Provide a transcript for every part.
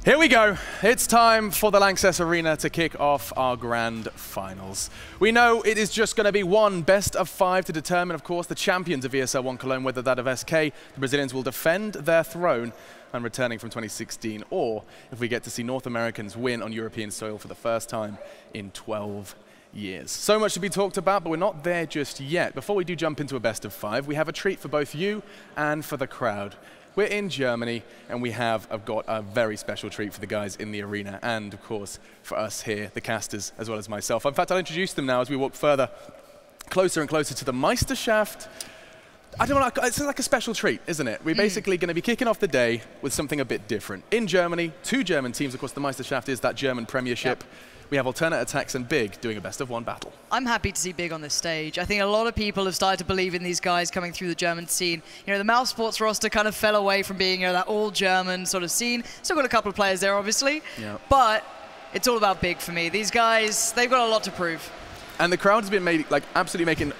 Here we go. It's time for the Lanxess Arena to kick off our grand finals. We know it is just going to be one best of 5 to determine, of course, the champions of ESL 1 Cologne, whether that of SK. The Brazilians will defend their throne and returning from 2016, or if we get to see North Americans win on European soil for the first time in 12 years. So much to be talked about, but we're not there just yet. Before we do jump into a best of 5, we have a treat for both you and for the crowd. We're in Germany, and I've got a very special treat for the guys in the arena, and of course, for us here, the casters, as well as myself. In fact, I'll introduce them now as we walk closer and closer to the Meisterschaft. I don't know, it's like a special treat, isn't it? We're basically going to be kicking off the day with something a bit different. In Germany, 2 German teams, of course, the Meisterschaft is that German premiership. Yep. We have aTTaX and Big doing a best-of-1 battle. I'm happy to see Big on this stage. I think a lot of people have started to believe in these guys coming through the German scene. You know, the Mouse Sports roster kind of fell away from being, you know, that all-German sort of scene. Still got a couple of players there, obviously. Yep. But it's all about Big for me. These guys, they've got a lot to prove. And the crowd has been absolutely making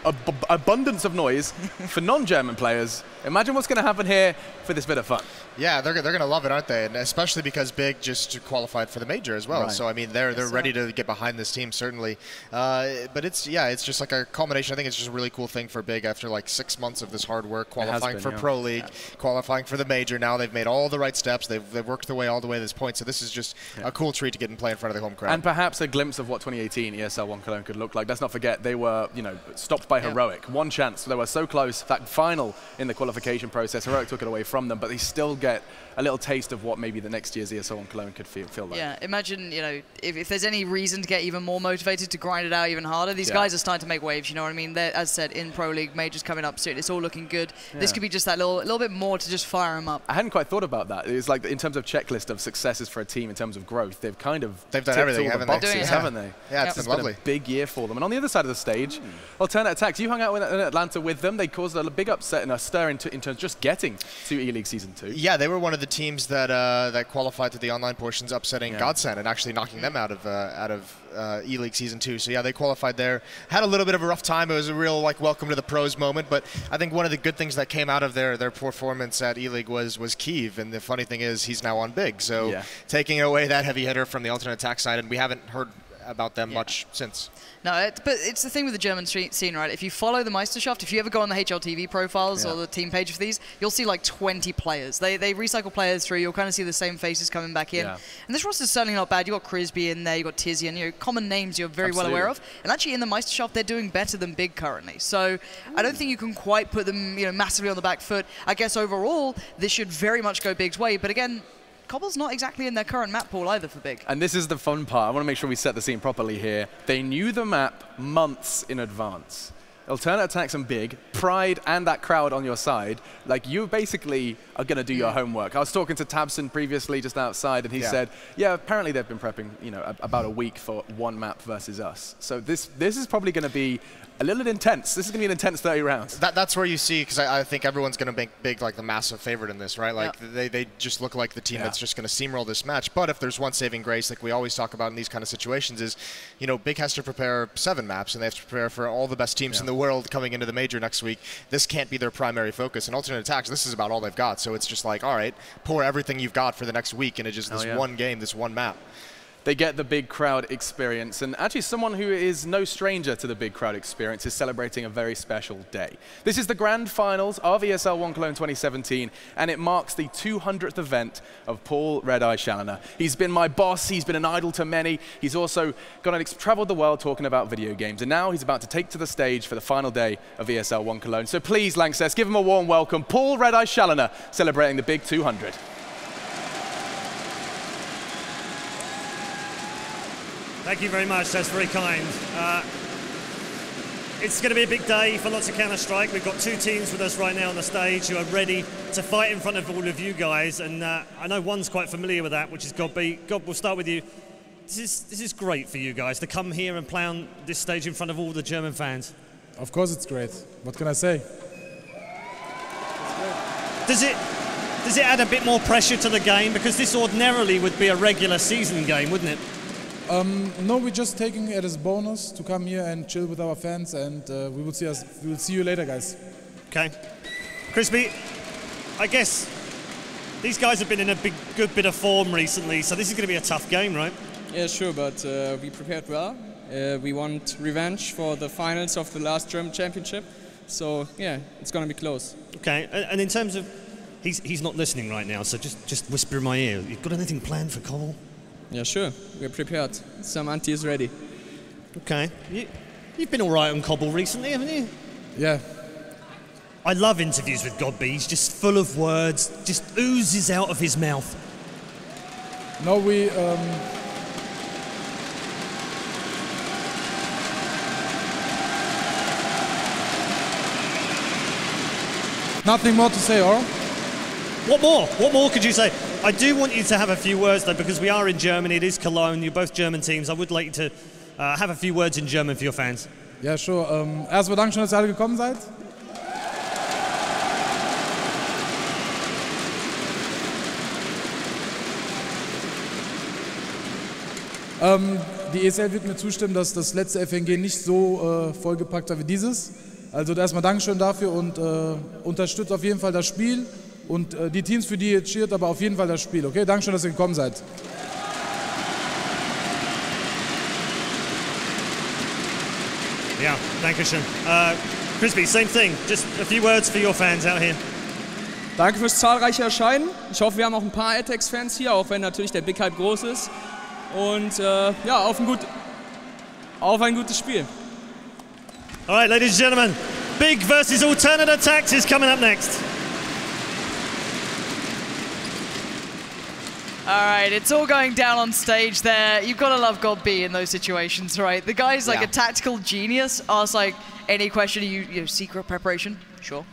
abundance of noise for non-German players. Imagine what's going to happen here for this bit of fun. Yeah, they're going to love it, aren't they? And especially because Big just qualified for the major as well. Right. So I mean, they're ready to get behind this team certainly. But it's just like a culmination. I think it's just a really cool thing for Big after like 6 months of this hard work, qualifying for Pro League, qualifying for the major. Now they've made all the right steps. They've worked their way all the way to this point. So this is just a cool treat to get and play in front of the home crowd. And perhaps a glimpse of what 2018 ESL 1 Cologne could look like. Let's not forget they were, stopped by Heroic. One chance. They were so close. That final in the qualification process, Heroic took it away from them, but they still get a little taste of what maybe the next year's ESL 1 Cologne could feel like. Yeah, imagine, if there's any reason to get even more motivated to grind it out even harder, these guys are starting to make waves, you know what I mean? They're, as I said, in Pro League, majors coming up soon. It's all looking good. Yeah. This could be just that little bit more to just fire them up. I hadn't quite thought about that. It's like in terms of checklist of successes for a team in terms of growth, they've done everything, haven't they? Yeah, it's been lovely. Been a big year for them. And on the other side of the stage, aTTaX, you hung out in Atlanta with them. They caused a big upset and a stir in terms of just getting to E-League Season 2. Yeah, they were one of the teams that that qualified to the online portions, upsetting Godsend and actually knocking them out of E-League Season 2. So yeah, they qualified there. Had a little bit of a rough time. It was a real welcome to the pros moment. But I think one of the good things that came out of their performance at E-League was Kiev. And the funny thing is he's now on Big. So taking away that heavy hitter from the aTTaX side, and we haven't heard about them much since. No, but it's the thing with the German scene, right? If you follow the Meisterschaft, if you ever go on the HLTV profiles or the team page for these, you'll see like 20 players. They recycle players through. You'll kind of see the same faces coming back in. Yeah. And this roster's certainly not bad. You've got Crisby in there, you've got Tizian, common names you're very well aware of. And actually in the Meisterschaft, they're doing better than Big currently. So I don't think you can quite put them massively on the back foot. I guess overall, this should very much go Big's way. But again, Cobble's not exactly in their current map pool either for Big. And this is the fun part. I want to make sure we set the scene properly here. They knew the map months in advance. aTTaX and Big, pride and that crowd on your side, you basically are going to do your homework. I was talking to Tabson previously just outside, and he said, yeah, apparently they've been prepping about a week for one map versus us. So this is probably going to be a little intense. This is going to be an intense 30 rounds. That's where you see, because I think everyone's going to make Big the massive favorite in this, right? They just look like the team that's just going to steamroll this match. But if there's one saving grace, like we always talk about in these kind of situations, is Big has to prepare 7 maps, and they have to prepare for all the best teams in the world coming into the major next week. This can't be their primary focus. And aTTaX, this is about all they've got. So it's just like, all right, pour everything you've got for the next week into just this one game, this one map. They get the big crowd experience, and actually someone who is no stranger to the big crowd experience is celebrating a very special day. This is the grand finals of ESL 1 Cologne 2017, and it marks the 200th event of Paul Red Eye Challoner. He's been my boss, he's been an idol to many, he's also traveled the world talking about video games, and now he's about to take to the stage for the final day of ESL 1 Cologne. So please, Lanxess, give him a warm welcome. Paul Red Eye Challoner celebrating the big 200. Thank you very much, that's very kind. It's going to be a big day for lots of Counter-Strike. We've got 2 teams with us right now on the stage who are ready to fight in front of all of you guys, and I know one's quite familiar with that, which is Godby. God, we'll start with you. This is great for you guys to come here and play on this stage in front of all the German fans. Of course it's great. What can I say? Does it add a bit more pressure to the game? Because this ordinarily would be a regular season game, wouldn't it? No, we're just taking it as a bonus to come here and chill with our fans, and we will see you later, guys. Okay. Crisby, I guess These guys have been in a good bit of form recently, so this is going to be a tough game, right? Yeah, sure, but we prepared well. We want revenge for the finals of the last German championship. So, yeah, it's going to be close. Okay, and in terms of... He's not listening right now, so just whisper in my ear. You got anything planned for Cobble? Yeah, sure. We're prepared. Some anti is ready. Okay. You've been all right on Cobble recently, haven't you? Yeah. I love interviews with Godby. He's just full of words, just oozes out of his mouth. No, we... Nothing more to say, or? What more? What more could you say? I do want you to have a few words, though, because we are in Germany. It is Cologne. You're both German teams. I would like you to have a few words in German for your fans. Ja, sure. Erstmal Dankeschön, dass ihr alle gekommen seid. Die ESL wird mir zustimmen, dass das letzte FNG nicht so vollgepackt war wie dieses. Also erstmal Dankeschön dafür und unterstützt auf jeden Fall das Spiel und die Teams, für die ihr cheert, aber auf jeden Fall das Spiel. Okay, Dankeschön, dass ihr gekommen seid. Yeah, Dankeschön. Crispy, same thing. Just a few words for your fans out here. Danke fürs zahlreiche Erscheinen. Ich hoffe, wir haben auch ein paar aTTaX-Fans hier, auch wenn natürlich der Big Hype groß ist. Und ja, auf ein gutes Spiel. All right, ladies and gentlemen, Big versus Alternate aTTaX is coming up next. All right, it's all going down on stage there. You've got to love Godby in those situations, right? The guy's like a tactical genius. Asks like any question, you know, secret preparation, sure.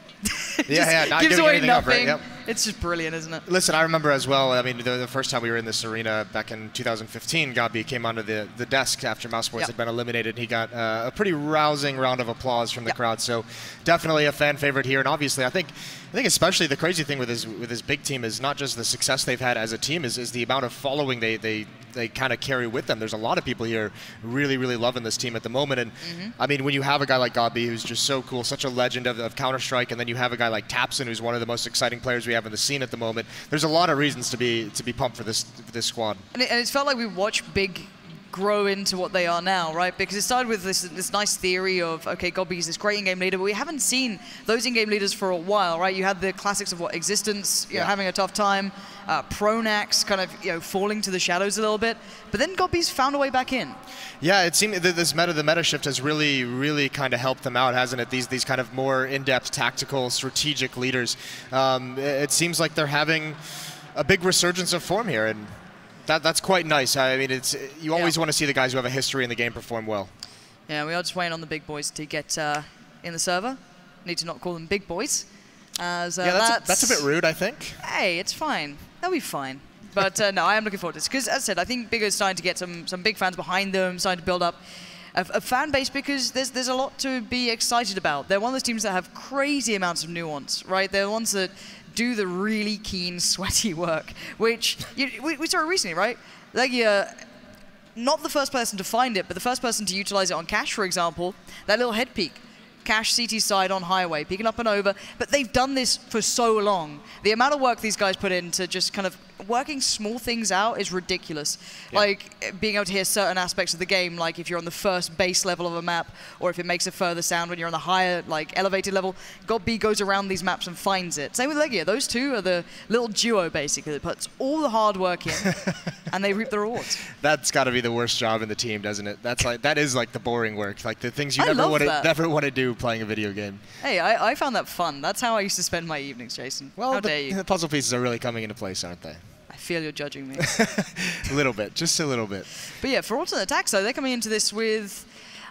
Not gives giving away anything up, nothing. right? Yep. It's just brilliant, isn't it? Listen, I remember as well, I mean, the first time we were in this arena back in 2015, Godby came onto the desk after Mouse Sports had been eliminated. He got a pretty rousing round of applause from the crowd. So definitely a fan favorite here. And obviously, I think especially the crazy thing with his big team is not just the success they've had as a team, is the amount of following they kind of carry with them. There's a lot of people here really, really loving this team at the moment. And I mean, when you have a guy like Godby who's just so cool, such a legend of Counter-Strike, and then you have a guy like Tapson who's one of the most exciting players we have in the scene at the moment, there's a lot of reasons to be pumped for this squad. And it's felt like we watched Big grow into what they are now, right? Because it started with this nice theory of, okay, Godby's this great in-game leader, but we haven't seen those in-game leaders for a while, right? You had the classics of Existence, you know, having a tough time, Pronax kind of, you know, falling to the shadows a little bit, but then Godby's found a way back in. Yeah, it seemed that the meta shift has really, really kind of helped them out, hasn't it? These kind of more in-depth, tactical, strategic leaders. It seems like they're having a big resurgence of form here, and that's quite nice. I mean, you always want to see the guys who have a history in the game perform well. Yeah, we are just waiting on the big boys to get in the server. Need to not call them big boys. As, that's a bit rude, I think. Hey, it's fine. They'll be fine. But no, I am looking forward to this. Because, as I said, I think Big is starting to get some big fans behind them, starting to build up a fan base, because there's a lot to be excited about. They're one of those teams that have crazy amounts of nuance, right? They're the ones that do the really keen, sweaty work, which we saw recently, right? Legia, not the first person to find it, but the first person to utilize it on Cash, for example. That little head peek. Cash CT side on highway, peeking up and over. But they've done this for so long. The amount of work these guys put into just kind of working small things out is ridiculous. Yeah. Like being able to hear certain aspects of the game, like if you're on the first base level of a map, or if it makes a further sound when you're on the higher, like elevated level. Godby goes around these maps and finds it. Same with Legia. Those two are the little duo basically that puts all the hard work in, and they reap the rewards. That's got to be the worst job in the team, doesn't it? That is like the boring work, like the things you never want to do playing a video game. Hey, I found that fun. That's how I used to spend my evenings, Jason. Well, how dare you? The puzzle pieces are really coming into place, aren't they? I feel you're judging me. A little bit, just a little bit. But yeah, for Alternate aTTaX, though, they're coming into this with,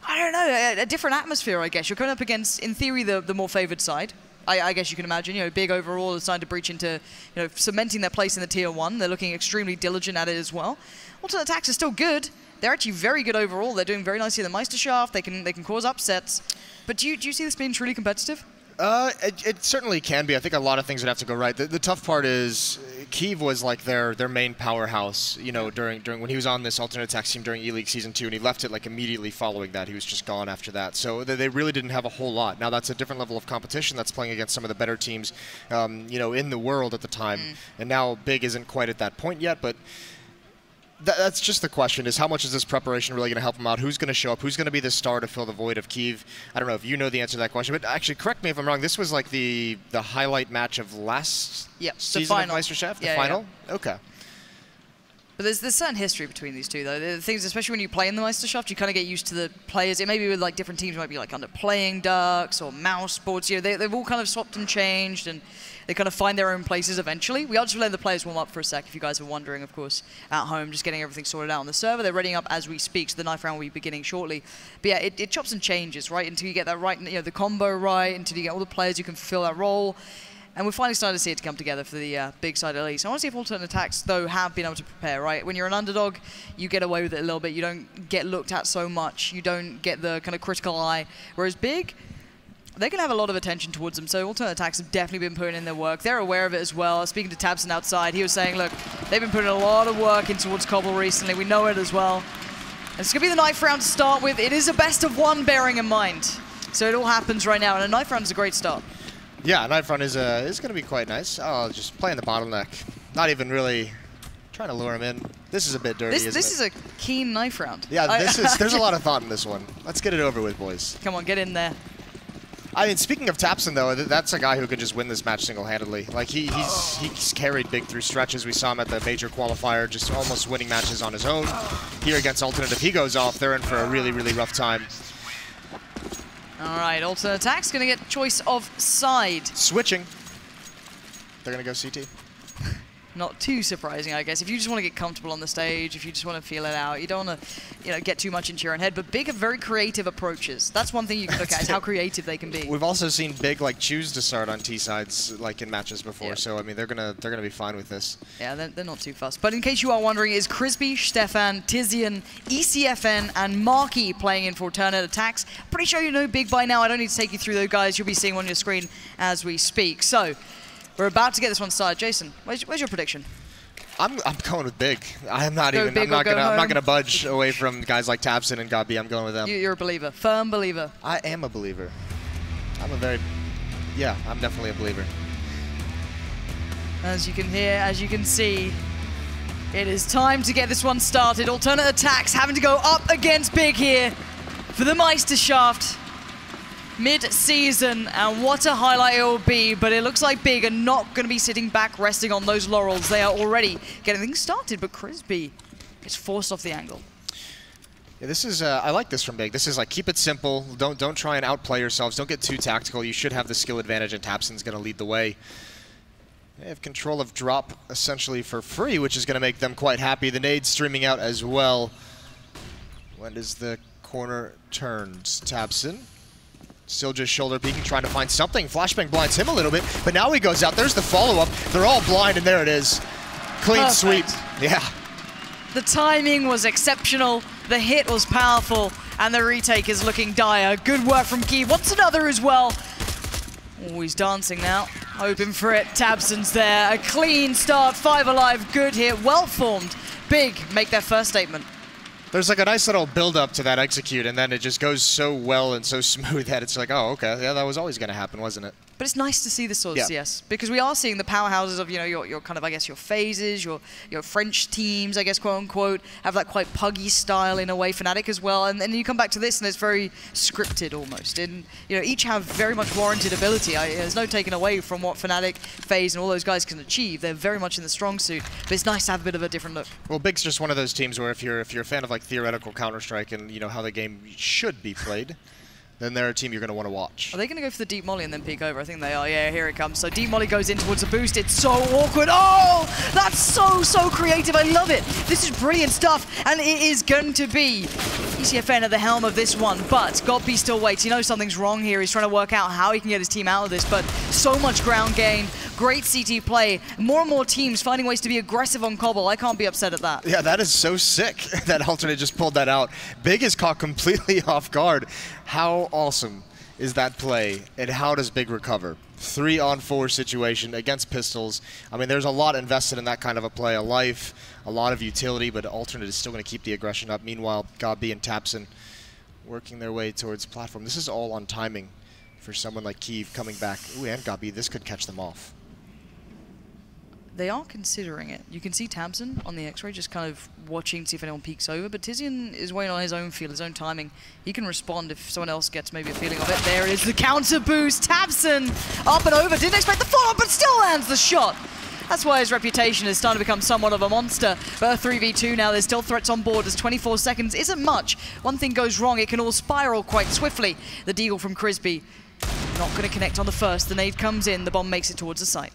I don't know, a different atmosphere, I guess. You're coming up against, in theory, the more favored side. I guess you can imagine, you know, Big overall is starting to breach into, you know, cementing their place in the Tier 1. They're looking extremely diligent at it as well. Alternate aTTaX is still good. They're actually very good overall. They're doing very nicely in the Meisterschaft. They can cause upsets. But do you see this being truly competitive? It certainly can be. I think a lot of things would have to go right. The tough part is Kyiv was like their main powerhouse, you know, during when he was on this alternate aTTaX team during E-League Season 2, and he left it like immediately following that. He was just gone after that. So they really didn't have a whole lot. Now that's a different level of competition. That's playing against some of the better teams, you know, in the world at the time. And now Big isn't quite at that point yet, but that's just the question, is how much is this preparation really going to help him out? Who's going to show up? Who's going to be the star to fill the void of Kyiv? I don't know if you know the answer to that question, but actually, correct me if I'm wrong, this was like the highlight match of last season of Meisterschaft? The final? Yeah. Okay. But there's certain history between these two, though. The things, especially when you play in the Meisterschaft, you kind of get used to the players. It may be with like different teams, it might be like under playing ducks or mouse boards. You know, they've all kind of swapped and changed, and they kind of find their own places eventually. We are just letting the players warm up for a sec, if you guys are wondering, of course, at home, just getting everything sorted out on the server. They're readying up as we speak, so the knife round will be beginning shortly. But yeah, it chops and changes, right, until you get that right, you know, the combo right, until you get all the players who can fulfill that role. And we're finally starting to see it come together for the big side at least. I want to see if alternate aTTaX, though, have been able to prepare, right? When you're an underdog, you get away with it a little bit. You don't get looked at so much. You don't get the kind of critical eye. Whereas Big, they can have a lot of attention towards them. So alternate aTTaX have definitely been putting in their work. They're aware of it as well. Speaking to Tabson outside, he was saying, look, they've been putting a lot of work in towards Cbble recently. We know it as well. And it's going to be the knife round to start with. It is a best of one, bearing in mind. So it all happens right now. And a knife round is a great start. Yeah, knife round is going to be quite nice. Oh, just playing the bottleneck. Not even really trying to lure him in. This is a bit dirty, isn't it? This is a keen knife round. Yeah, there's a lot of thought in this one. Let's get it over with, boys. Come on, get in there. I mean, speaking of Tabson, though, that's a guy who can just win this match single-handedly. Like, he's carried Big through stretches. We saw him at the major qualifier, just almost winning matches on his own. Here against Alternate, if he goes off, they're in for a really, really rough time. All right, alternate aTTaX going to get choice of side. Switching. They're going to go CT. Not too surprising, I guess. If you just want to get comfortable on the stage, if you just want to feel it out, you don't want to, you know, get too much into your own head. But Big have very creative approaches. That's one thing you can look at, is how creative they can be. We've also seen Big like choose to start on T sides like in matches before. Yep. So I mean, they're gonna be fine with this. Yeah, they're not too fussed. But in case you are wondering, is Crisby, Stefan, Tizian, ECFN, and Marky playing in for alternate aTTaX? Pretty sure you know Big by now. I don't need to take you through those guys. You'll be seeing on your screen as we speak. So we're about to get this one started. Jason, where's your prediction? I'm going with Big. I'm not gonna budge away from guys like Tabson and Gabi. I'm going with them. You're a believer, firm believer. I am a believer. I'm definitely a believer. As you can hear, as you can see, it is time to get this one started. Alternate aTTaX having to go up against Big here for the Meisterschaft mid-season, and what a highlight it will be. But it looks like Big are not going to be sitting back resting on those laurels. They are already getting things started, but Crisby is forced off the angle. Yeah, this is I like this from Big. This is like, keep it simple. Don't try and outplay yourselves. Don't get too tactical. You should have the skill advantage, and Tabson's going to lead the way. They have control of drop essentially for free, which is going to make them quite happy. The nade streaming out as well. When does the corner turns? Tabson still just shoulder peeking, trying to find something. Flashbang blinds him a little bit, but now he goes out. There's the follow-up. They're all blind, and there it is. Clean sweep. Yeah. The timing was exceptional. The hit was powerful, and the retake is looking dire. Good work from Kyiv. What's another as well? Oh, he's dancing now. Hoping for it. Tabson's there. A clean start. 5 alive. Good hit. Well formed. Big make their first statement. There's like a nice little build-up to that execute, and then it just goes so well and so smooth that it's like, oh, okay, yeah, that was always going to happen, wasn't it? But it's nice to see this sort of CS, because we are seeing the powerhouses of, you know, your kind of, I guess, your phases, your French teams, I guess, quote-unquote, have that quite puggy style in a way, Fnatic as well, and then you come back to this and it's very scripted almost, and, you know, each have very much warranted ability. There's no taking away from what Fnatic, FaZe, and all those guys can achieve. They're very much in the strong suit, but it's nice to have a bit of a different look. Well, Big's just one of those teams where if you're a fan of, like, theoretical Counter-Strike and, you know, how the game should be played, then they're a team you're going to want to watch. Are they going to go for the deep molly and then peek over? I think they are. Yeah, here it comes. So deep molly goes in towards a boost. It's so awkward. Oh, that's so creative. I love it. This is brilliant stuff. And it is going to be ECFN at the helm of this one. But Godby still waits. He knows something's wrong here. He's trying to work out how he can get his team out of this. But so much ground gain. Great CT play. More and more teams finding ways to be aggressive on Cbble. I can't be upset at that. Yeah, that is so sick that Alternate just pulled that out. Big is caught completely off guard. How awesome is that play, and how does Big recover? 3-on-4 situation against pistols. I mean, there's a lot invested in that kind of a play. A life, a lot of utility, but alternate is still going to keep the aggression up. Meanwhile, Cbble and aTTaX working their way towards platform. This is all on timing for someone like Kiev coming back. Ooh, and Cbble, this could catch them off. They are considering it. You can see aTTaX on the X-ray just kind of watching to see if anyone peeks over, but Tizian is waiting on his own feel, his own timing. He can respond if someone else gets maybe a feeling of it. There is the counter boost. aTTaX up and over. Didn't expect the follow-up, but still lands the shot. That's why his reputation is starting to become somewhat of a monster. But a 3v2 now, there's still threats on board. There's 24 seconds isn't much. One thing goes wrong, it can all spiral quite swiftly. The deagle from Cbble not going to connect on the first. The nade comes in, the bomb makes it towards the site.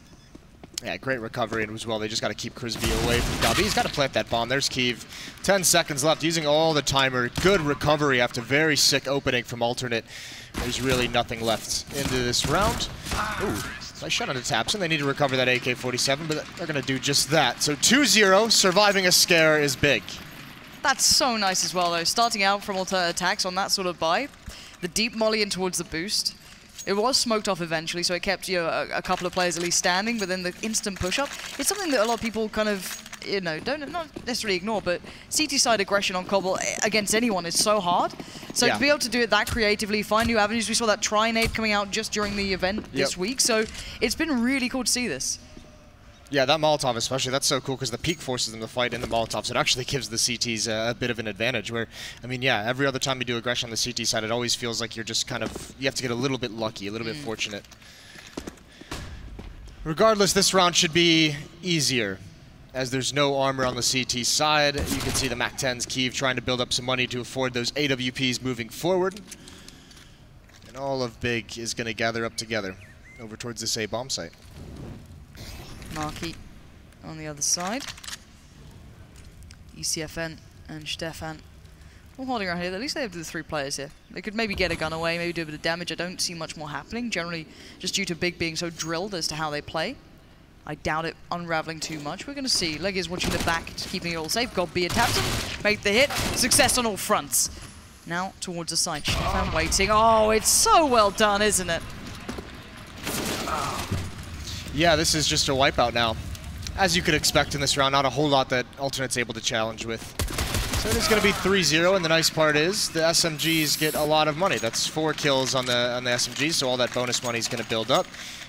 Yeah, great recovery as well. They just got to keep Cbble away from Cbble. He's got to plant that bomb. There's Kiev. 10 seconds left, using all the timer. Good recovery after very sick opening from alternate. There's really nothing left into this round. Ooh, nice shot on aTTaX. They need to recover that AK-47, but they're going to do just that. So 2-0, surviving a scare is big. That's so nice as well, though. Starting out from aTTaX on that sort of buy. The deep molly in towards the boost. It was smoked off eventually, so it kept a couple of players at least standing, but then the instant push-up, it's something that a lot of people kind of, don't not necessarily ignore, but CT side aggression on Cbble against anyone is so hard. So to be able to do it that creatively, find new avenues, we saw that tri-nade coming out just during the event this week, so it's been really cool to see this. Yeah, that Molotov especially, that's so cool because the peak forces them to fight in the Molotovs. So it actually gives the CTs a bit of an advantage where, I mean, yeah, every other time you do aggression on the CT side, it always feels like you're just kind of, you have to get a little bit lucky, a little bit fortunate. Regardless, this round should be easier as there's no armor on the CT side. You can see the MAC-10s, Kiev trying to build up some money to afford those AWPs moving forward. And all of Big is going to gather up together over towards this A-bomb site. Marky on the other side. ECFN and Stefan all holding around here. At least they have the 3 players here. They could maybe get a gun away, maybe do a bit of damage. I don't see much more happening, generally just due to Big being so drilled as to how they play. I doubt it unraveling too much. We're going to see. Leggy is watching the back, keeping it all safe. Cbble aTTaX make the hit. Success on all fronts. Now towards the side. Stefan waiting. Oh, it's so well done, isn't it? Yeah, this is just a wipeout now. As you could expect in this round, not a whole lot that Alternate's able to challenge with. So it is going to be 3-0, and the nice part is the SMGs get a lot of money. That's 4 kills on the SMGs, so all that bonus money is going to build up.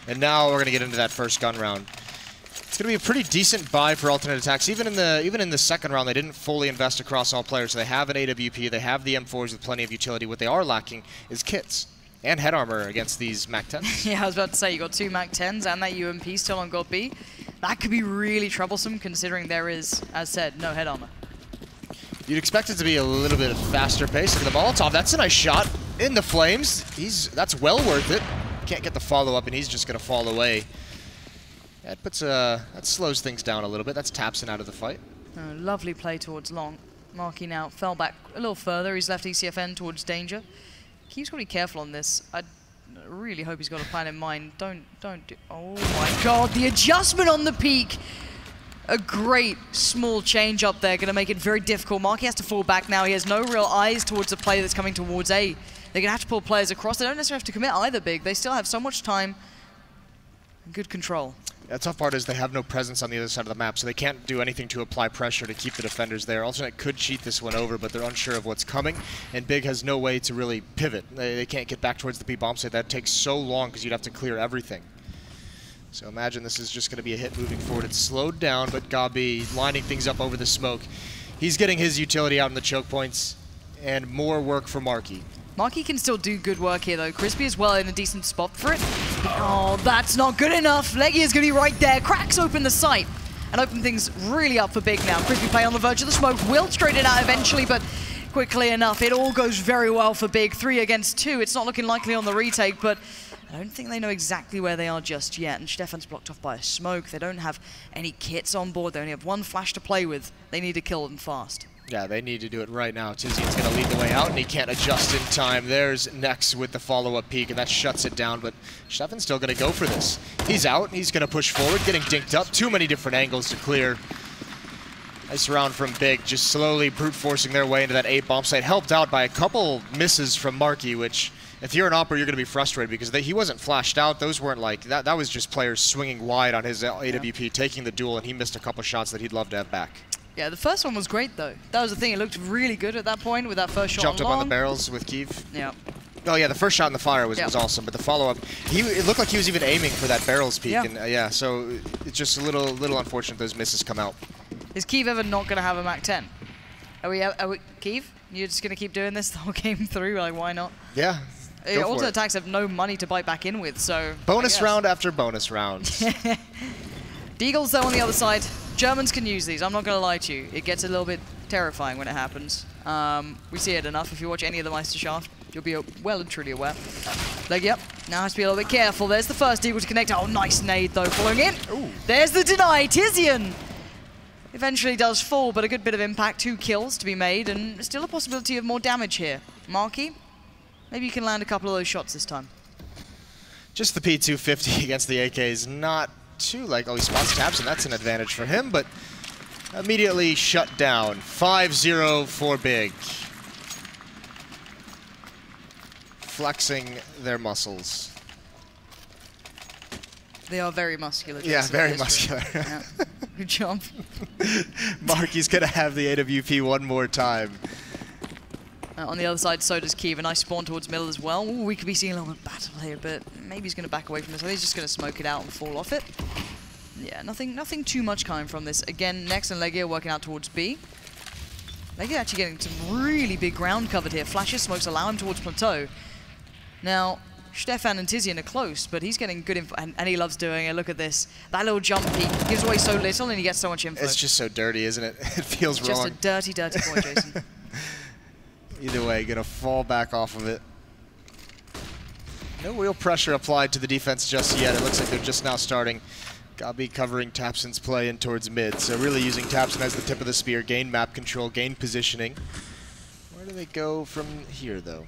And now we're going to get into that first gun round. It's going to be a pretty decent buy for Alternate aTTaX. Even in the second round, they didn't fully invest across all players. So they have an AWP, they have the M4s with plenty of utility. What they are lacking is kits and head armor against these MAC-10s. Yeah, I was about to say, you got 2 MAC-10s and that UMP still on Cbble. That could be really troublesome considering there is, as said, no head armor. You'd expect it to be a little bit faster pace. Look at the Molotov. That's a nice shot in the flames. That's well worth it. Can't get the follow-up, and he's just going to fall away. That slows things down a little bit. That's aTTaX out of the fight. Oh, lovely play towards long. Marky now fell back a little further. He's left ECFN towards danger. He's got to be careful on this. I really hope he's got a plan in mind. Don't do... Oh my god, the adjustment on the peak. A great small change up there, going to make it very difficult. Marky has to fall back now. He has no real eyes towards the play that's coming towards A. They're going to have to pull players across. They don't necessarily have to commit either, Big. They still have so much time and good control. The tough part is they have no presence on the other side of the map, so they can't do anything to apply pressure to keep the defenders there. Alternate could cheat this one over, but they're unsure of what's coming, and Big has no way to really pivot. They can't get back towards the B-bomb site. That takes so long because you'd have to clear everything. So imagine this is just going to be a hit moving forward. It's slowed down, but Cbble lining things up over the smoke. He's getting his utility out in the choke points, and more work for Marky. Marky can still do good work here, though. Crispy as well in a decent spot for it. Oh, that's not good enough. Leggy is going to be right there. Cracks open the site and open things really up for Big now. Crispy play on the verge of the smoke. Will straight it out eventually, but quickly enough, it all goes very well for Big. 3 against 2. It's not looking likely on the retake, but I don't think they know exactly where they are just yet. And Stefan's blocked off by a smoke. They don't have any kits on board. They only have 1 flash to play with. They need to kill them fast. Yeah, they need to do it right now. Tizian's going to lead the way out, and he can't adjust in time. There's Nex with the follow-up peek, and that shuts it down, but Stefan's still going to go for this. He's out, and he's going to push forward, getting dinked up. Too many different angles to clear. Nice round from Big, just slowly brute forcing their way into that A bomb site, helped out by a couple misses from Marky, which if you're an opper, you're going to be frustrated because he wasn't flashed out. Those weren't like, that was just players swinging wide on his AWP, taking the duel, and he missed a couple shots that he'd love to have back. Yeah, the first one was great though. That was the thing, it looked really good at that point with that first shot. Jumped up on the barrels with Kiev. Yeah. Oh yeah, the first shot in the fire was awesome, but the follow-up, it looked like he was even aiming for that barrels peak, and yeah, so it's just a little unfortunate those misses come out. Is Kiev ever not going to have a Mach 10? Are we Kiev? You're just going to keep doing this the whole game through? Like, why not? Yeah. aTTaX have no money to bite back in with, so. Bonus round after bonus round. Deagles, though, on the other side. Germans can use these, I'm not going to lie to you. It gets a little bit terrifying when it happens. We see it enough. If you watch any of the Meisterschaft, you'll be well and truly aware. Like, yep, now has to be a little bit careful. There's the first Deagle to connect. Oh, nice nade, though, following in. Ooh. There's the deny. Tizian eventually does fall, but a good bit of impact. 2 kills to be made, and still a possibility of more damage here. Marky, maybe you can land a couple of those shots this time. Just the P250 against the AK is not too like, oh, he spots taps, and that's an advantage for him, but immediately shut down. 5-0 for Big. Flexing their muscles. They are very muscular. Yeah, very muscular. Yeah. Good job. Marky's going to have the AWP one more time. On the other side, so does Kiev. A nice spawn towards middle as well. Ooh, we could be seeing a little bit of battle here, but maybe he's going to back away from this. I think he's just going to smoke it out and fall off it. Yeah, nothing too much coming from this. Again, Nex and Legia working out towards B. Legia actually getting some really big ground covered here. Flashes, smokes allow him towards Plateau. Now, Stefan and Tizian are close, but he's getting good info, and he loves doing it. Look at this. That little jump peek gives away so little, and he gets so much info. It's just so dirty, isn't it? It feels wrong. Just a dirty, dirty boy, Jason. Either way, gonna fall back off of it. No real pressure applied to the defense just yet. It looks like they're just now starting. Gabi covering Tapson's play in towards mid, so really using Tapson as the tip of the spear, gain map control, gain positioning. Where do they go from here, though?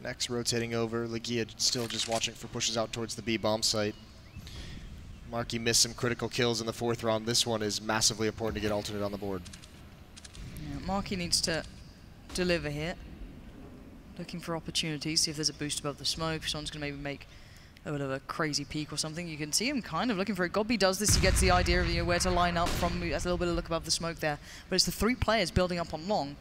Next rotating over, Legia still just watching for pushes out towards the B bomb site. Marky missed some critical kills in the 4th round. This one is massively important to get alternate on the board. Yeah, Marky needs to deliver here. Looking for opportunities, see if there's a boost above the smoke. If someone's going to maybe make a bit of a crazy peek or something. You can see him kind of looking for it. Godby does this, he gets the idea of where to line up from. Has a little bit of look above the smoke there. But it's the 3 players building up on long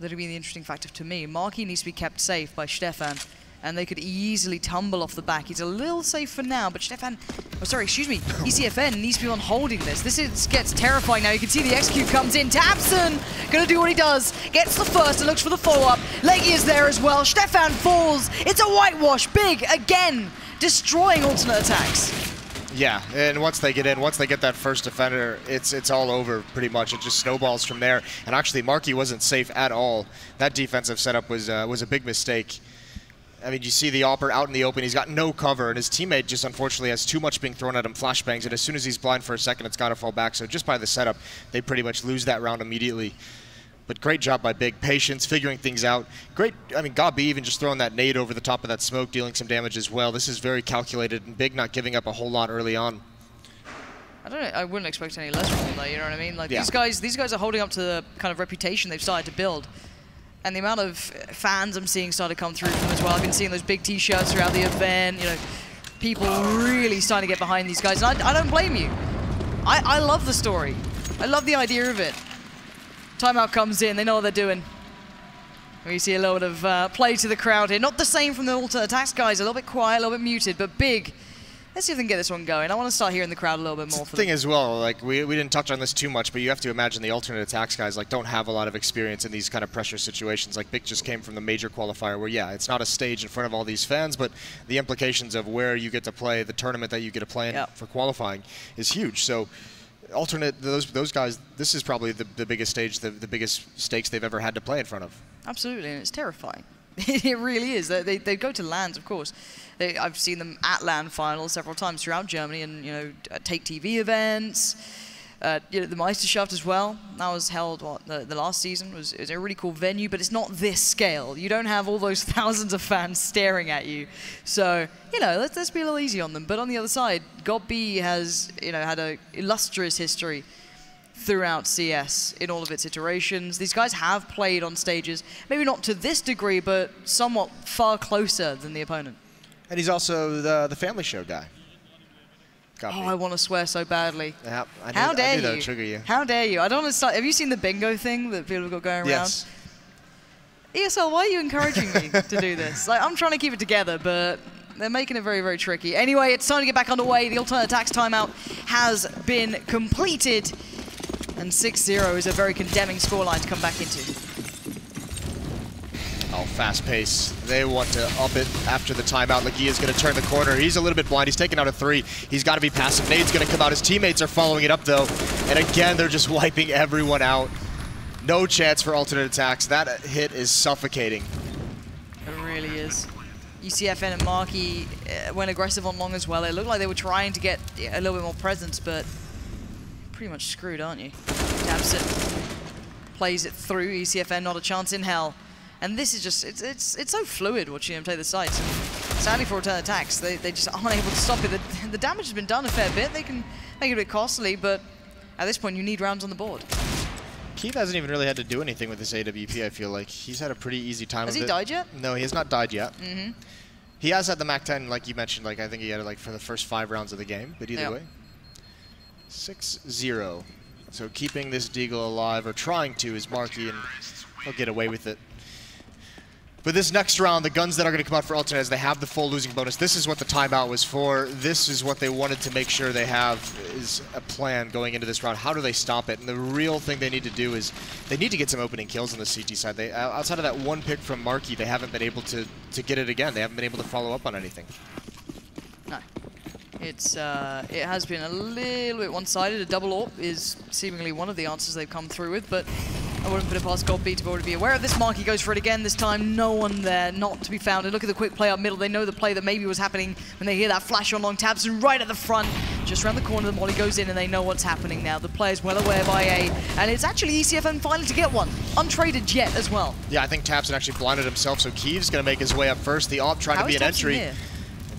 that'll be the interesting factor to me. Marky needs to be kept safe by Stefan, and they could easily tumble off the back. He's a little safe for now, but Stefan, oh sorry, excuse me, ECFN needs to be on holding this. This gets terrifying now. You can see the execute comes in. Tapson gonna do what he does. Gets the first and looks for the follow-up. Leggy is there as well. Stefan falls. It's a whitewash. Big again, destroying alternate attacks. Yeah, and once they get in, once they get that first defender, it's all over pretty much. It just snowballs from there. And actually, Marky wasn't safe at all. That defensive setup was a big mistake. I mean, you see the Opper out in the open. He's got no cover, and his teammate just unfortunately has too much being thrown at him, flashbangs, and as soon as he's blind for a second, it's got to fall back. So just by the setup, they pretty much lose that round immediately. But great job by Big. Patience, figuring things out. Great, I mean, Gabi even just throwing that nade over the top of that smoke, dealing some damage as well. This is very calculated, and Big not giving up a whole lot early on. I don't know, I wouldn't expect any less from him, though, you know what I mean? Like, these guys are holding up to the kind of reputation they've started to build. And the amount of fans I'm seeing start to come through from as well. I've been seeing those big T-shirts throughout the event, you know, people really starting to get behind these guys. And I don't blame you. I love the story. I love the idea of it. Timeout comes in, they know what they're doing. We see a little bit of play to the crowd here. Not the same from the alternate attacks guys, a little bit quiet, a little bit muted, but Big. Let's see if they can get this one going. I want to start hearing the crowd a little bit more. The thing as well, like we didn't touch on this too much, but you have to imagine the alternate attacks guys like don't have a lot of experience in these kind of pressure situations. Like Big just came from the major qualifier where, yeah, it's not a stage in front of all these fans, but the implications of where you get to play, the tournament that you get to play in for qualifying is huge. So alternate, those guys, this is probably the biggest stage, the biggest stakes they've ever had to play in front of. Absolutely, and it's terrifying. It really is. They go to LANs, of course. I've seen them at LAN finals several times throughout Germany, and Take TV events, the Meisterschaft as well. That was held the last season. It was a really cool venue, but it's not this scale. You don't have all those thousands of fans staring at you. So let's be a little easy on them. But on the other side, Godby has had a illustrious history throughout CS in all of its iterations. These guys have played on stages, maybe not to this degree, but somewhat far closer than the opponent. And he's also the family show guy. I want to swear so badly. Yeah, How dare that you? would trigger you. How dare you? I don't understand. Have you seen the bingo thing that people have got going around? Yes. ESL, why are you encouraging me to do this? Like, I'm trying to keep it together, but they're making it very, very tricky. Anyway, it's time to get back underway. The alternate attacks timeout has been completed. And 6-0 is a very condemning scoreline to come back into. Oh, fast pace. They want to up it after the timeout. Lagia's going to turn the corner. He's a little bit blind. He's taking out a 3. He's got to be passive. Nade's going to come out. His teammates are following it up, though. And again, they're just wiping everyone out. No chance for alternate attacks. That hit is suffocating. It really is. ECFN and Marky went aggressive on long as well. It looked like they were trying to get a little bit more presence, but pretty much screwed, aren't you? tabseN plays it through. ECFN, not a chance in hell. And this is just, it's so fluid watching them play the sites. And sadly for return attacks, they just aren't able to stop it. The damage has been done a fair bit. They can make it a bit costly, but at this point you need rounds on the board. Keith hasn't even really had to do anything with this AWP, I feel like. He's had a pretty easy time with it. Has he died yet? No, he has not died yet. He has had the MAC-10, like you mentioned, like I think he had it like for the first 5 rounds of the game, but either way. 6-0. So keeping this Deagle alive, or trying to, is Marky, and he'll get away with it. But this next round, the guns that are going to come out for alternates, they have the full losing bonus. This is what the timeout was for. This is what they wanted to make sure they have, is a plan going into this round. How do they stop it? And the real thing they need to do is they need to get some opening kills on the CT side. They, outside of that one pick from Marky, they haven't been able to get it again. They haven't been able to follow up on anything. No. It has been a little bit one-sided. A double AWP is seemingly one of the answers they've come through with, but I wouldn't put it past Cbble to already be aware of this. Marky goes for it again. This time, no one there, not to be found. And look at the quick play up middle. They know the play that maybe was happening when they hear that flash on long. tabseN right at the front, just around the corner. The molly goes in, and they know what's happening now. The player's well aware by A, and it's actually ECFN finally to get one. Untraded yet as well. Yeah, I think tabseN actually blinded himself, so Keeve's going to make his way up first. The AWP trying to be an entry. Here?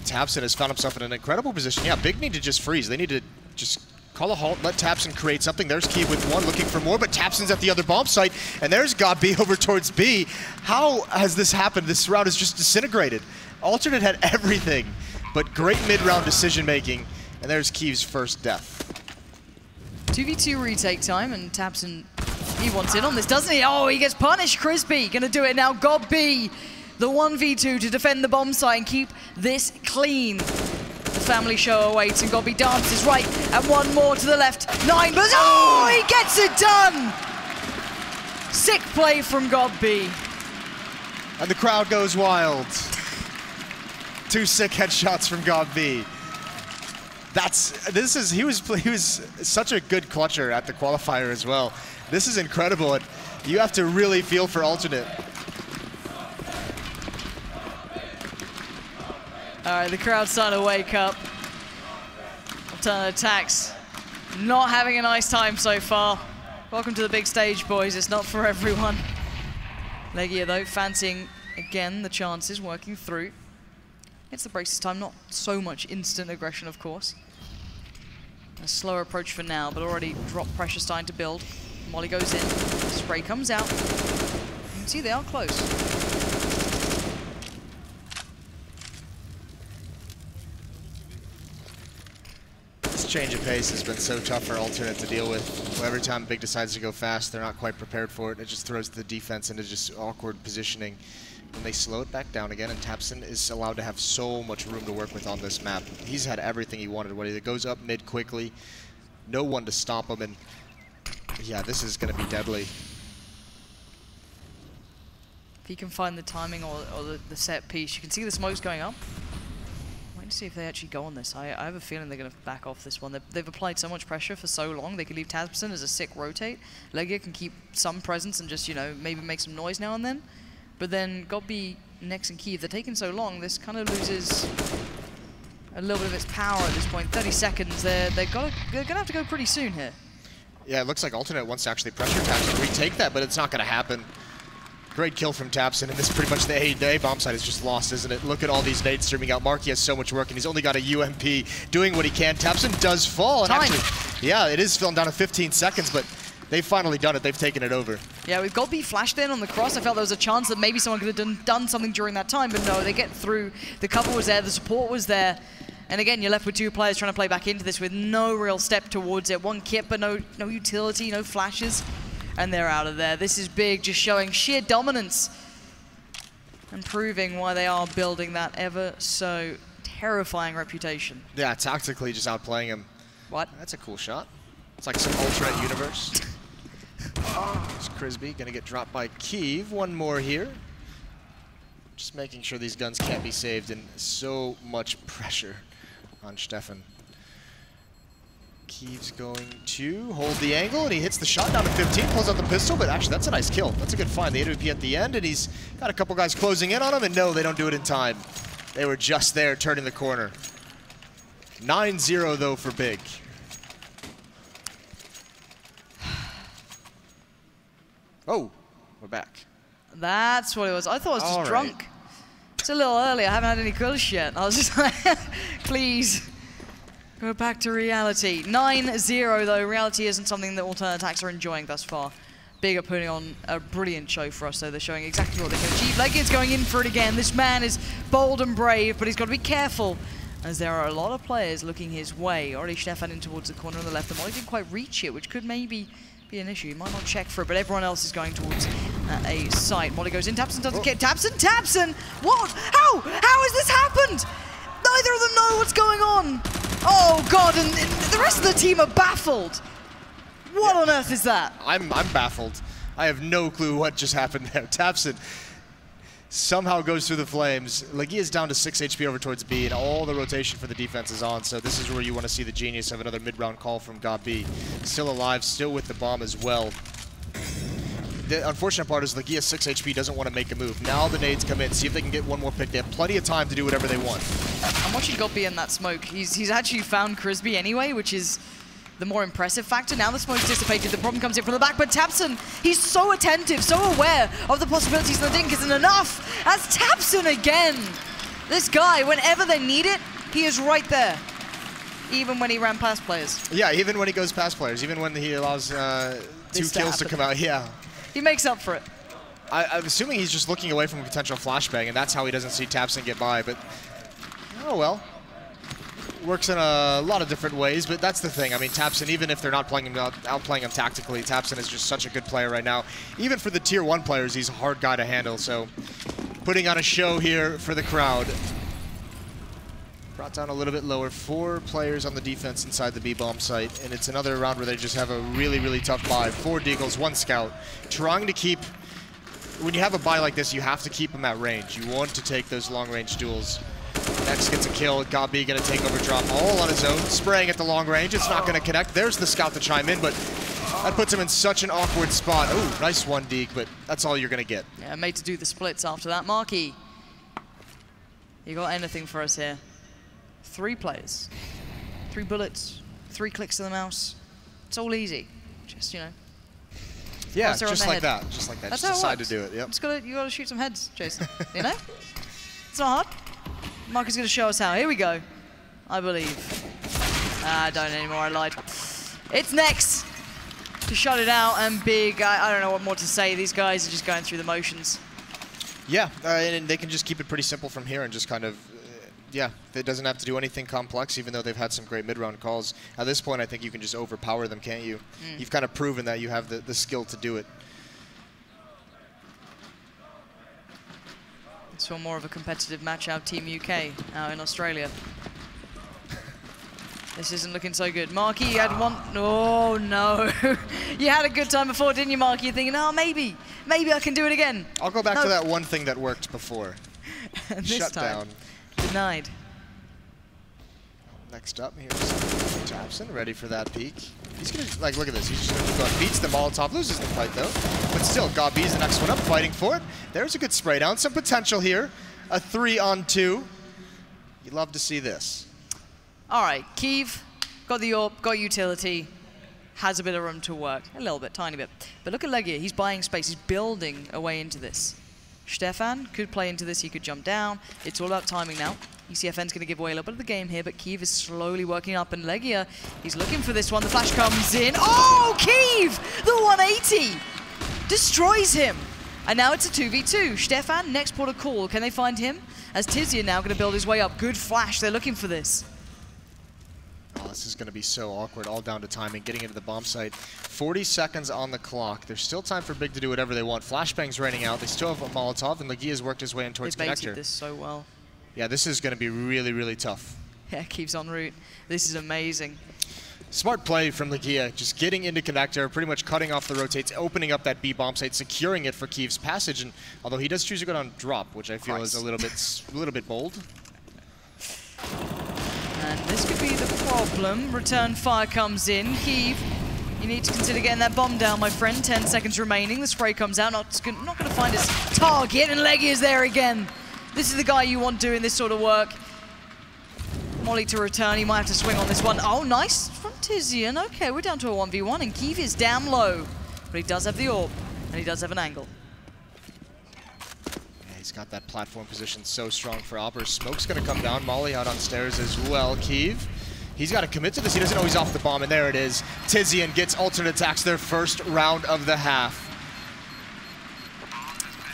tabseN has found himself in an incredible position. Yeah, Big need to just freeze. They need to just call a halt, let tabseN create something. There's Keeve with one, looking for more, but tabseN's at the other bomb site, and there's GodB over towards B. How has this happened? This round is just disintegrated. Alternate had everything, but great mid-round decision-making, and there's Keeve's first death. 2v2 retake time, and tabseN, he wants in on this, doesn't he? Oh, he gets punished. Crispy gonna do it now. GodB, the 1v2 to defend the bomb site and keep this clean. The family show awaits, and GodB dances right, and one more to the left. 9, but oh, he gets it done! Sick play from GodB. And the crowd goes wild. 2 sick headshots from GodB. He was such a good clutcher at the qualifier as well. This is incredible, and you have to really feel for alternate. All right, the crowd's starting to wake up. Alternate attacks not having a nice time so far. Welcome to the big stage, boys. It's not for everyone. Legia, though, fancying again the chances, working through. It's the braces time, not so much instant aggression, of course. A slower approach for now, but already drop pressure starting to build. Molly goes in, spray comes out. You can see they are close. This change of pace has been so tough for alternate to deal with. Every time Big decides to go fast, they're not quite prepared for it. It just throws the defense into just awkward positioning. And they slow it back down again, and tabseN is allowed to have so much room to work with on this map. He's had everything he wanted. When he goes up mid quickly, no one to stop him, and yeah, this is going to be deadly. If he can find the timing or the set piece, you can see the smoke's going up. Wait to see if they actually go on this. I have a feeling they're going to back off this one. They've applied so much pressure for so long, they could leave tabseN as a sick rotate. Legia can keep some presence and just, you know, maybe make some noise now and then. But then GodB, Nex, and Keeve, they're taking so long, this kind of loses a little bit of its power at this point. 30 seconds, they're gonna have to go pretty soon here. Yeah, it looks like alternate wants to actually pressure tabseN to retake that, but it's not gonna happen. Great kill from tabseN, and this is pretty much the A bomb site is just lost, isn't it? Look at all these nades streaming out. Marky has so much work, and he's only got a UMP doing what he can. tabseN does fall, and actually, Yeah, it is still down to 15 seconds, but they've finally done it. They've taken it over. Yeah, we've got B flashed in on the cross. I felt there was a chance that maybe someone could have done something during that time, but no, they get through. The cover was there, the support was there. And again, you're left with 2 players trying to play back into this with no real step towards it. 1 kit, but no utility, no flashes. And they're out of there. This is big, just showing sheer dominance and proving why they are building that ever so terrifying reputation. Yeah, tactically just outplaying him. What? That's a cool shot. It's like some alternate universe. It's Cbble gonna get dropped by Kiev. One more here. Just making sure these guns can't be saved, and so much pressure on Stefan. Kiev's going to hold the angle, and he hits the shot down to 15, pulls out the pistol, but actually that's a nice kill. That's a good find. The AWP at the end, and he's got a couple guys closing in on him, and no, they don't do it in time. They were just there turning the corner. 9-0 though for Big. Oh, we're back. That's what it was. I thought I was just All drunk. right. It's a little early. I haven't had any kulish yet. I was just like, please, go back to reality. 9-0 though. Reality isn't something that aTTaX are enjoying thus far. Big are putting on a brilliant show for us, so they're showing exactly what they can achieve. Legged's going in for it again. This man is bold and brave, but he's got to be careful, as there are a lot of players looking his way. Already Stefan in towards the corner on the left. The Molly didn't quite reach it, which could maybe be an issue. He might not check for it, but everyone else is going towards a site. Molly goes in, Tapson doesn't get Tapson! What? How? How has this happened? Neither of them know what's going on. Oh God, and the rest of the team are baffled. What on earth is that? I'm baffled. I have no clue what just happened there. Tapson somehow goes through the flames. Legia is down to 6 HP over towards B, and all the rotation for the defense is on, so this is where you want to see the genius of another mid-round call from Cbble. Still alive, still with the bomb as well. The unfortunate part is Legia 6 HP doesn't want to make a move. Now the nades come in, see if they can get one more pick. They have plenty of time to do whatever they want. I'm watching Cbble in that smoke. He's actually found Cbble anyway, which is the more impressive factor. Now the smoke's dissipated, the problem comes in from the back, but Tapson, he's so attentive, so aware of the possibilities, and the dink isn't enough. That's Tapson again. This guy, whenever they need it, he is right there. Even when he ran past players. Yeah, even when he goes past players, even when he allows 2 kills to come out, yeah. He makes up for it. I'm assuming he's just looking away from a potential flashbang, and that's how he doesn't see Tapson get by, but oh well. Works in a lot of different ways, but that's the thing. I mean, Tapson, even if they're not playing him outplaying him tactically, Tapson is just such a good player right now. Even for the Tier 1 players, he's a hard guy to handle, so putting on a show here for the crowd. Brought down a little bit lower. 4 players on the defense inside the B-bomb site, and it's another round where they just have a really, really tough buy. 4 deagles, 1 scout. Trying to keep... When you have a buy like this, you have to keep them at range. You want to take those long-range duels. Next gets a kill. Cbble going to take over drop all on his own. Spraying at the long range. It's not going to connect. There's the scout to chime in, but that puts him in such an awkward spot. Oh, nice 1 deag, but that's all you're going to get. Yeah, made to do the splits after that. Marky, you got anything for us here? 3 players, 3 bullets, 3 clicks to the mouse. It's all easy. Just, you know. Yeah, just like that. Just like that. That's just decide to do it. Yep. You gotta shoot some heads, Jason. You know? It's not hard. Mark is going to show us how. Here we go. I believe. I don't anymore. I lied. It's next to shut it out, and Big. I don't know what more to say. These guys are just going through the motions. Yeah, and they can just keep it pretty simple from here and just kind of, yeah, it doesn't have to do anything complex, even though they've had some great mid-round calls. At this point, I think you can just overpower them, can't you? You've kind of proven that you have the skill to do it. Saw more of a competitive match out Team UK out in Australia. This isn't looking so good. Marky, you had one. Oh no. You had a good time before, didn't you, Marky? You're thinking, oh, maybe I can do it again. I'll go back to that one thing that worked before. This Shut time, down. Denied. Next up, here's Tapson, ready for that peek. He's gonna, like, look at this. He's just gonna go, beats the Molotov, loses the fight though. But still, Cbbe's the next one up, fighting for it. There's a good spray down, some potential here. A 3-on-2. You'd love to see this. All right, Kiev, got the AWP, got utility, has a bit of room to work. A little bit, tiny bit. But look at Legia, he's buying space, he's building a way into this. Stefan could play into this, he could jump down. It's all about timing now. ECFN's going to give away a little bit of the game here, but Kiev is slowly working up, and Legia, he's looking for this one. The flash comes in. Oh, Kiev! The 180! Destroys him! And now it's a 2v2. Stefan, next port of call. Can they find him? As Tizian now going to build his way up. Good flash. They're looking for this. Oh, this is going to be so awkward, all down to timing, getting into the bomb site. 40 seconds on the clock. There's still time for Big to do whatever they want. Flashbang's raining out. They still have a Molotov, and Legia's worked his way in towards they connector. baited this so well. Yeah, this is going to be really, really tough. Yeah, Kiev's en route. This is amazing. Smart play from Legia, just getting into connector, pretty much cutting off the rotates, opening up that B bomb site, securing it for Kiev's passage. And although he does choose to go down drop, which I feel is a little bit bold. And this could be the problem. Return fire comes in. Kiev, you need to consider getting that bomb down, my friend. 10 seconds remaining. The spray comes out. Not going to find his target, and Legia is there again. This is the guy you want doing this sort of work. Molly to return. He might have to swing on this one. Oh, nice from Tizian. Okay, we're down to a 1v1, and Kiev is damn low. But he does have the orb, and he does have an angle. Yeah, he's got that platform position so strong for Opper. Smoke's going to come down. Molly out on stairs as well. Kiev, he's got to commit to this. He doesn't know he's off the bomb, and there it is. Tizian gets alternate attacks their first round of the half.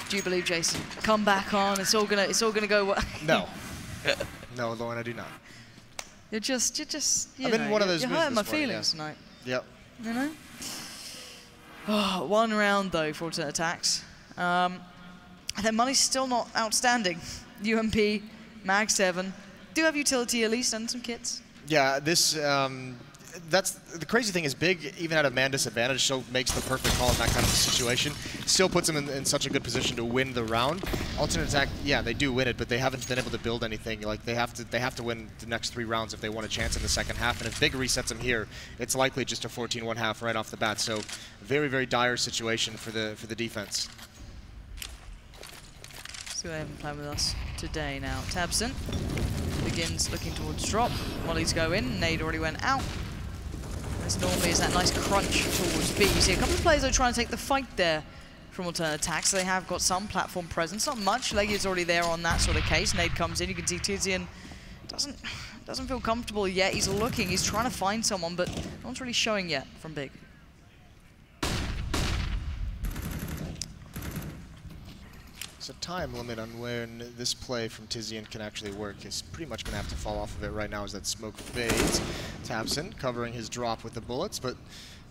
Do you believe, Jason? Come back on. It's all gonna go well. No. No, Lauren, I do not. You're just, you I'm in one of those you're moods hurting my this morning, feelings tonight. Yep. You know? Oh, one round, though, for alternate attacks. And their money's still not outstanding. UMP, Mag 7. Do have utility at least and some kits. Yeah, this, that's the crazy thing is Big, even at a man disadvantage, still makes the perfect call in that kind of situation. Still puts them in such a good position to win the round. Alternate attack, yeah, they do win it, but they haven't been able to build anything. Like they have to win the next 3 rounds if they want a chance in the second half. And if Big resets them here, it's likely just a 14-1 half right off the bat. So very, very dire situation for the defense. See what they haven't played with us today now. Tabson begins looking towards drop. Molly's go in. Nade already went out. This normally is that nice crunch towards B. You see a couple of players are trying to take the fight there from alternate attacks. They have got some platform presence, not much. Legia's already there on that sort of case. Nade comes in. You can see Tizian doesn't feel comfortable yet. He's looking. He's trying to find someone, but no one's really showing yet from Big. There's a time limit on when this play from Tizian can actually work. He's pretty much going to have to fall off of it right now as that smoke fades. Tabson covering his drop with the bullets, but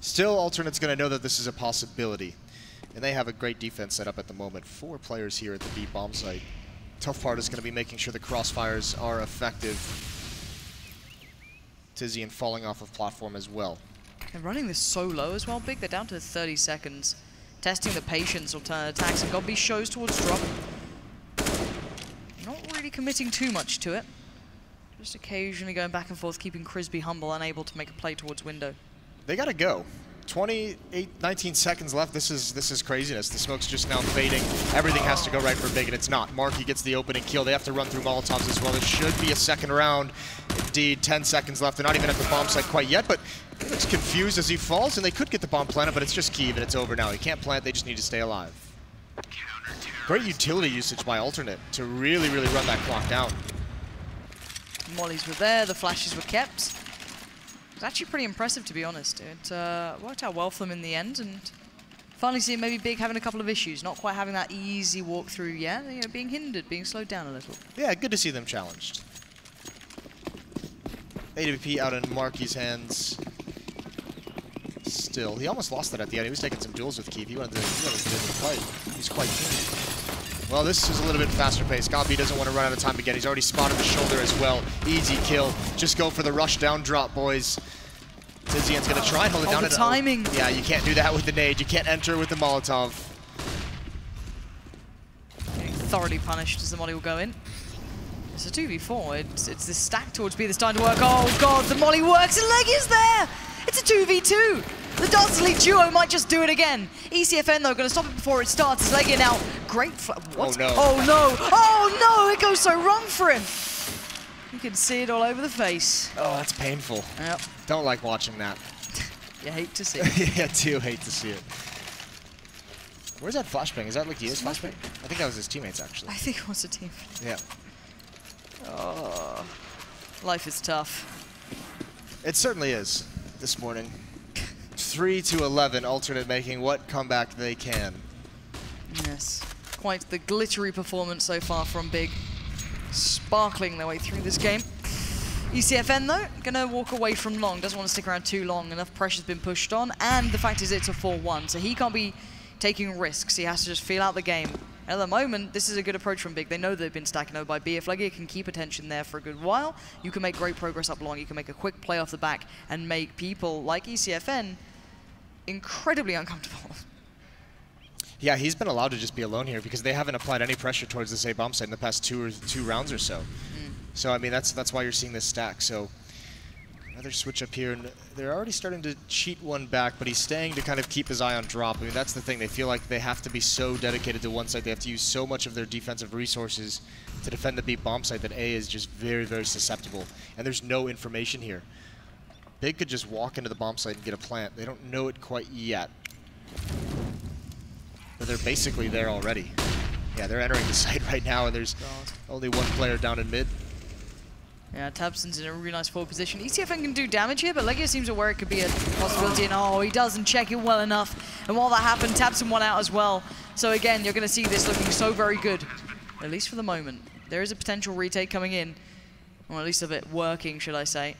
still Alternate's going to know that this is a possibility. And they have a great defense set up at the moment. 4 players here at the B bomb site. Tough part is going to be making sure the crossfires are effective. Tizian falling off of platform as well. They're running this so low as well, Big. They're down to 30 seconds. Testing the patience, alternate attacks, and Godby shows towards drop. Not really committing too much to it. Just occasionally going back and forth, keeping Crisby humble, unable to make a play towards window. They gotta go. 19 seconds left. This is craziness. The smoke's just now fading. Everything has to go right for Big, and it's not. Marky gets the opening kill. They have to run through Molotovs as well. It should be a second round. Indeed, 10 seconds left. They're not even at the bomb site quite yet, but he looks confused as he falls, and they could get the bomb planted, but it's just Kiev, and it's over now. He can't plant. They just need to stay alive. Great utility usage by Alternate to really, really run that clock down. Mollies were there. The flashes were kept. It's actually pretty impressive, to be honest. It worked out well for them in the end, and finally seeing maybe Big having a couple of issues, not quite having that easy walkthrough yet, you know, being hindered, being slowed down a little. Yeah, good to see them challenged. AWP out in Marky's hands. Still, he almost lost that at the end. He was taking some duels with Keith. He wanted to fight. He's quite keen. Well, this is a little bit faster pace. Godby doesn't want to run out of time again. He's already spotted the shoulder as well. Easy kill. Just go for the rush down drop, boys. Tizian's going to try and hold it down. The timing. Yeah, you can't do that with the nade. You can't enter with the Molotov. Getting thoroughly punished as the Molly will go in. It's a 2v4. It's this stack towards B that's starting to work. Oh, God, the Molly works and Leg is there. It's a 2v2. The Dudley duo might just do it again. ECFN, though, going to stop it before it starts. His leg in out. Great. What? Oh, no. Oh, no. Oh, no. It goes so wrong for him. You can see it all over the face. Oh, that's painful. Yep. Don't like watching that. You hate to see it. Yeah, I do hate to see it. Where's that flashbang? Is that Lakia's flashbang? I think that was his teammates, actually. I think it was a team. Yeah. Oh, life is tough. It certainly is this morning. 3-11, alternate making what comeback they can. Yes, quite the glittery performance so far from Big. Sparkling their way through this game. ECFN though, gonna walk away from long, doesn't want to stick around too long, enough pressure's been pushed on, and the fact is it's a 4-1, so he can't be taking risks, he has to just feel out the game. And at the moment, this is a good approach from Big, they know they've been stacking over by B. If Legia can keep attention there for a good while, you can make great progress up long, you can make a quick play off the back, and make people like ECFN incredibly uncomfortable. Yeah, he's been allowed to just be alone here because they haven't applied any pressure towards this A bomb site in the past two rounds or so. So I mean that's why you're seeing this stack. So another switch up here, and they're already starting to cheat one back, but he's staying to kind of keep his eye on drop. I mean that's the thing. They feel like they have to be so dedicated to one side. They have to use so much of their defensive resources to defend the B bomb site that A is just very, very susceptible. And there's no information here. Big could just walk into the bomb site and get a plant. They don't know it quite yet. But they're basically there already. Yeah, they're entering the site right now, and there's only one player down in mid. Yeah, tabseN's in a really nice forward position. ECFN can do damage here, but Legia seems aware it could be a possibility, and oh, he doesn't check it well enough. And while that happened, tabseN won out as well. So again, you're going to see this looking so very good, at least for the moment. There is a potential retake coming in, or at least of it working, should I say.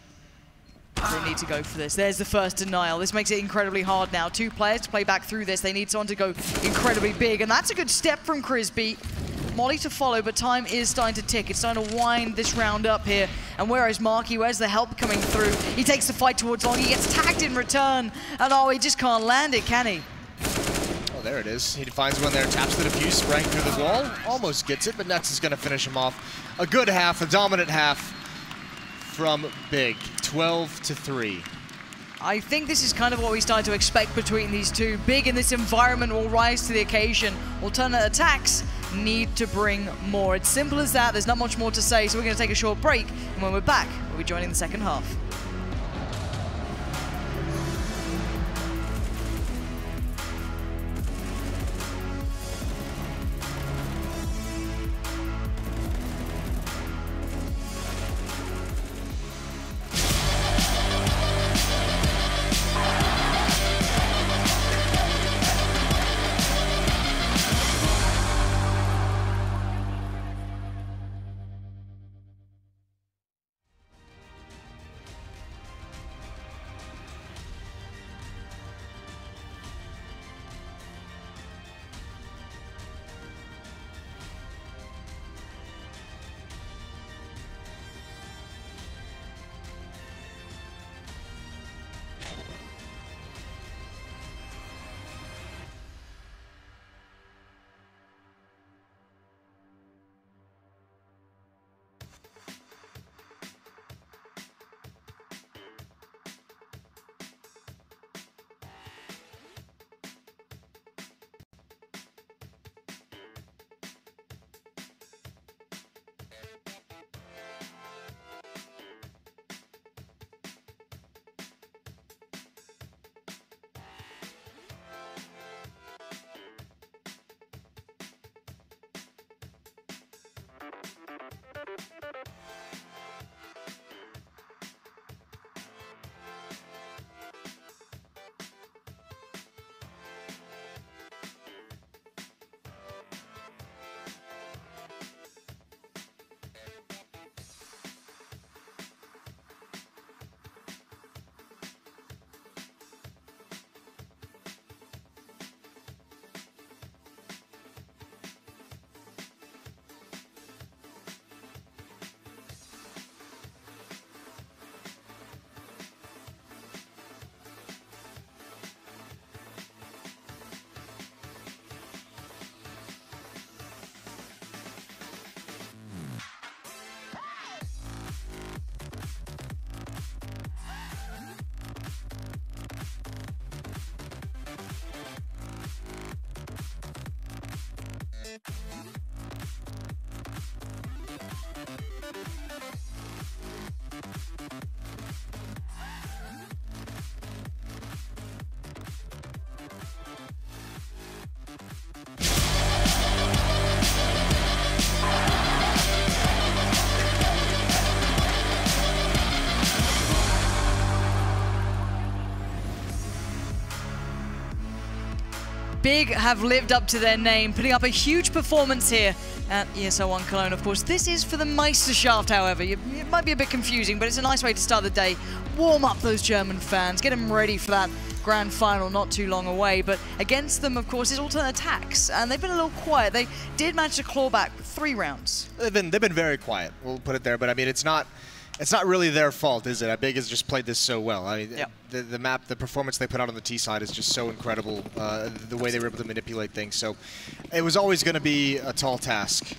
They need to go for this. There's the first denial. This makes it incredibly hard now. 2 players to play back through this. They need someone to go incredibly big, and that's a good step from Cbble. Molly to follow, but time is starting to tick. It's starting to wind this round up here. And where is Marky? Where's the help coming through? He takes the fight towards long. He gets tagged in return. And oh, he just can't land it, can he? Oh, there it is. He finds one there, taps the defuse, sprang through the wall. Almost gets it, but Nets is going to finish him off. A good half, a dominant half from Big. 12-3. I think this is kind of what we started to expect between these two. Big in this environment will rise to the occasion. Alternate attacks need to bring more. It's simple as that. There's not much more to say, so we're going to take a short break, and when we're back, we'll be joining the second half. Big have lived up to their name, putting up a huge performance here at ESL 1 Cologne. Of course, this is for the Meisterschaft, however. It might be a bit confusing, but it's a nice way to start the day. Warm up those German fans, get them ready for that grand final not too long away. But against them, of course, is aTTaX, and they've been a little quiet. They did manage to claw back 3 rounds. They've been very quiet, we'll put it there, but I mean, it's not really their fault, is it? Big has just played this so well. I mean, yep. the map, the performance they put out on the T side is just so incredible, the way they were able to manipulate things. So it was always going to be a tall task.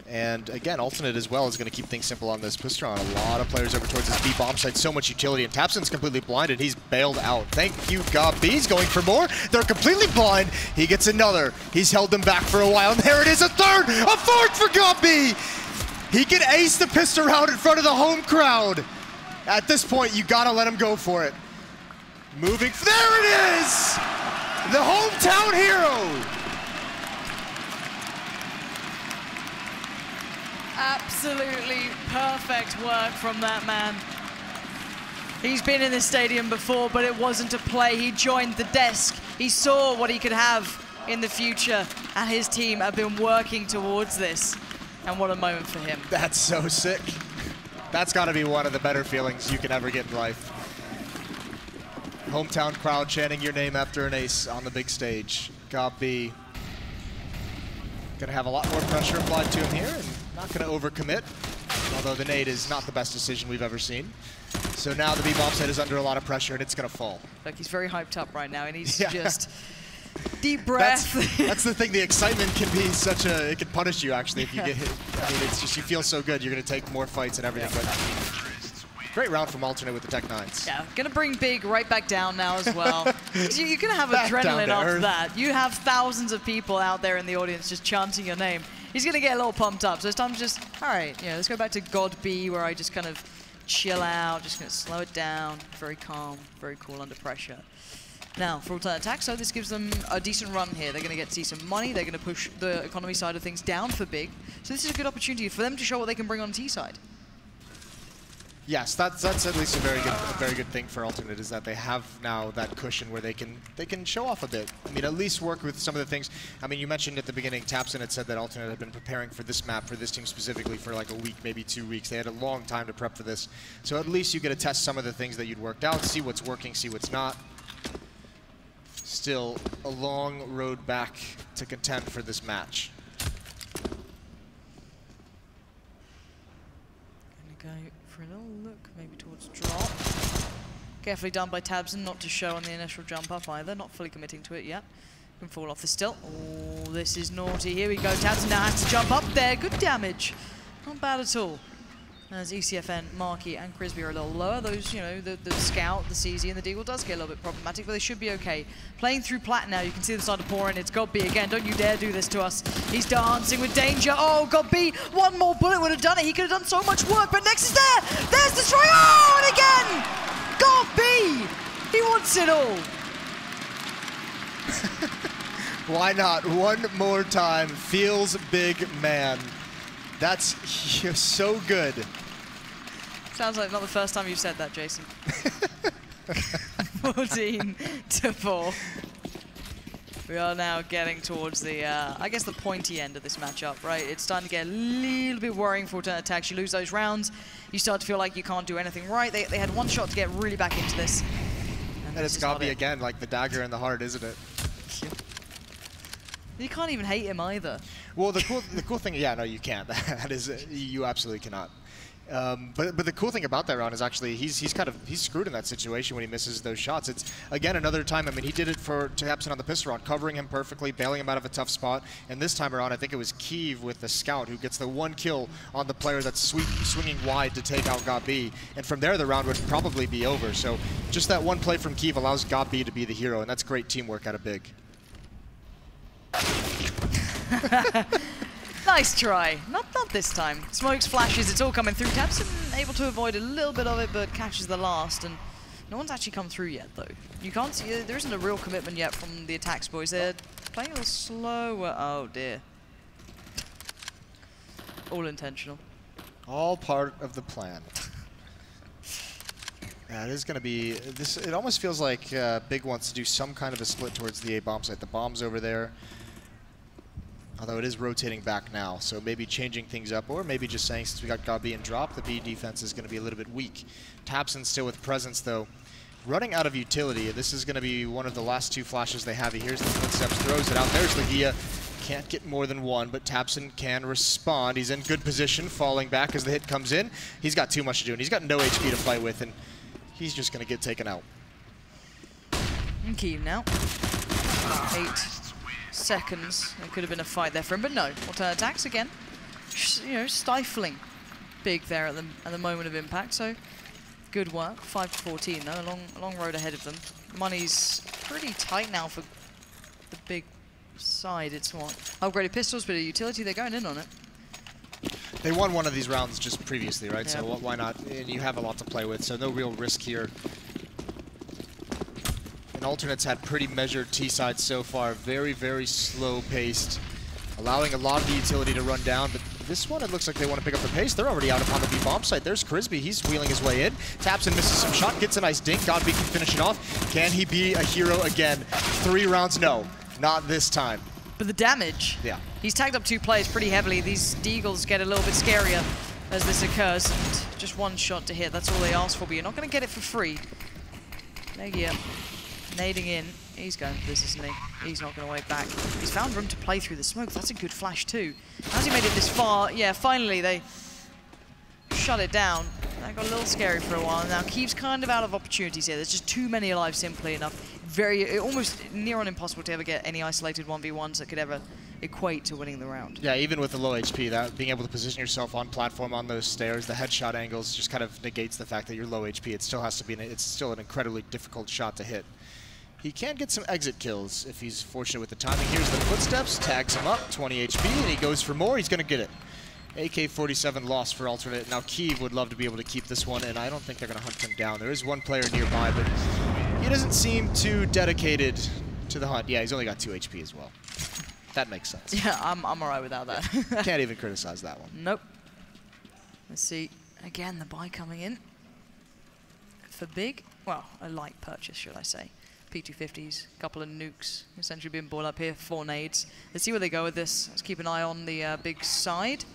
And again, Alternate as well is going to keep things simple on this. Pushed around a lot of players over towards this B bomb site, so much utility, and Tapson's completely blinded. He's bailed out. Thank you, Cbbe's going for more. They're completely blind. He gets another. He's held them back for a while, and there it is, a third, a fourth for Cbbe. He can ace the pistol round in front of the home crowd. At this point, you gotta let him go for it. Moving, there it is! The hometown hero! Absolutely perfect work from that man. He's been in this stadium before, but it wasn't to play. He joined the desk. He saw what he could have in the future, and his team have been working towards this. And what a moment for him. That's so sick. That's got to be one of the better feelings you can ever get in life. Hometown crowd chanting your name after an ace on the big stage. Cbbe gonna have a lot more pressure applied to him here, and not gonna overcommit. Although the nade is not the best decision we've ever seen. So now the B-bomb set is under a lot of pressure, and it's gonna fall. Look, he's very hyped up right now, and he's just deep breath. That's the thing. The excitement can be such a, it can punish you actually if you get hit. I mean, it's just, you feel so good. You're going to take more fights and everything. Yeah. But great round from Alternate with the Tech 9s. Yeah, going to bring Big right back down now as well. You're going to have adrenaline after that. You have thousands of people out there in the audience just chanting your name. He's going to get a little pumped up. So it's time to just, all right, let's go back to Cbbe, where I just kind of chill out, just going to slow it down. Very calm, very cool under pressure. Now, for aTTaX, so this gives them a decent run here. They're going to see some money. They're going to push the economy side of things down for Big. So this is a good opportunity for them to show what they can bring on T side. Yes, that's at least a very good thing for Alternate, is that they have now that cushion where they can show off a bit. I mean, at least work with some of the things. I mean, you mentioned at the beginning, Tapson had said that Alternate had been preparing for this map, for this team specifically, for like a week, maybe 2 weeks. They had a long time to prep for this. So at least you get to test some of the things that you'd worked out, see what's working, see what's not. Still a long road back to contend for this match. Gonna go for a little look, maybe towards drop. Carefully done by Tabson, not to show on the initial jump up either, not fully committing to it yet. Can fall off the stilt. Oh, this is naughty. Here we go. Tabson now has to jump up there. Good damage. Not bad at all. As ECFN, Marky, and Crisby are a little lower. Those, the Scout, the CZ, and the Deagle does get a little bit problematic, but they should be okay. Playing through Plat now, you can see them start to pour in. It's Cbbe again. Don't you dare do this to us. He's dancing with danger. Oh, Cbbe, one more bullet would have done it. He could have done so much work, but next is there. There's the strike. Oh, and again! Cbbe! He wants it all. Why not? One more time. Feels big, man. That's so good. Sounds like not the first time you've said that, Jason. 14-4. We are now getting towards the, I guess, the pointy end of this matchup, right? It's starting to get a little bit worrying for aTTaX. You lose those rounds, you start to feel like you can't do anything right. They had one shot to get really back into this. And it's Cbbe again, like the dagger in the heart, isn't it? You can't even hate him either. Well, the cool thing, yeah, no, you can't. That is, you absolutely cannot. But the cool thing about that round is actually he's screwed in that situation when he misses those shots. It's again another time. I mean, he did it to Tapson on the pistol round, covering him perfectly, bailing him out of a tough spot. And this time around, I think it was Kiev with the Scout who gets the one kill on the player that's swinging wide to take out Cbbe. And from there, the round would probably be over. So just that one play from Kiev allows Cbbe to be the hero, and that's great teamwork out of Big. Nice try. Not this time. Smokes, flashes, it's all coming through. Tapson able to avoid a little bit of it, but catches the last. And no one's actually come through yet, though. You can't see, there isn't a real commitment yet from the aTTaX boys. They're playing a little slower. Oh, dear. All intentional. All part of the plan. Yeah, it is going to be this. It almost feels like Big wants to do some kind of a split towards the A bomb site. The bomb's over there, although it is rotating back now. So maybe changing things up, or maybe just saying since we got Gabi and drop, the B defense is going to be a little bit weak. tabseN still with presence though, running out of utility. This is going to be one of the last 2 flashes they have. He hears the footsteps, throws it out. There's Legia. Can't get more than one, but tabseN can respond. He's in good position, falling back as the hit comes in. He's got too much to do, and he's got no HP to fight with, and he's just going to get taken out. And Keeve now. 8 seconds. There could have been a fight there for him, but no. aTTaX again. You know, stifling Big there at the moment of impact. So good work. 5-14 though. A long road ahead of them. Money's pretty tight now for the Big side. It's what? Upgraded pistols, bit of utility. They're going in on it. They won one of these rounds just previously, right? Yeah. So why not? And you have a lot to play with, so no real risk here. And Alternate's had pretty measured T-side so far. Very, very slow-paced, allowing a lot of the utility to run down. But this one, it looks like they want to pick up the pace. They're already out upon the B-bomb site. There's Crisby. He's wheeling his way in. tabseN misses some shot, gets a nice dink. Godby can finish it off. Can he be a hero again? 3 rounds? No, not this time. But the damage. Yeah. He's tagged up 2 players pretty heavily. These Deagles get a little bit scarier as this occurs. And just 1 shot to hit. That's all they asked for, but you're not going to get it for free. Legia nading in. He's going for this, isn't he? He's not going to wait back. He's found room to play through the smoke. That's a good flash too. How's he made it this far? Yeah, finally they shut it down. That got a little scary for a while. Now Keeve's kind of out of opportunities here. There's just too many alive simply enough. Almost near on impossible to ever get any isolated 1v1s that could ever equate to winning the round. Yeah, even with the low HP, that being able to position yourself on platform on those stairs, the headshot angles just kind of negates the fact that you're low HP. It still has to be, it's still an incredibly difficult shot to hit. He can get some exit kills if he's fortunate with the timing. Here's the footsteps, tags him up, 20 HP, and he goes for more. He's going to get it. AK-47 loss for Alternate. Now Keeve would love to be able to keep this one, and I don't think they're going to hunt him down. There is 1 player nearby, but he doesn't seem too dedicated to the hunt. Yeah, he's only got 2 HP as well. That makes sense. Yeah, I'm all right without that. Yeah. Can't even criticize that one. Nope. Let's see. Again, the buy coming in for Big. Well, a light purchase, should I say. P250s, a couple of nukes essentially being brought up here, 4 nades. Let's see where they go with this. Let's keep an eye on the Big side.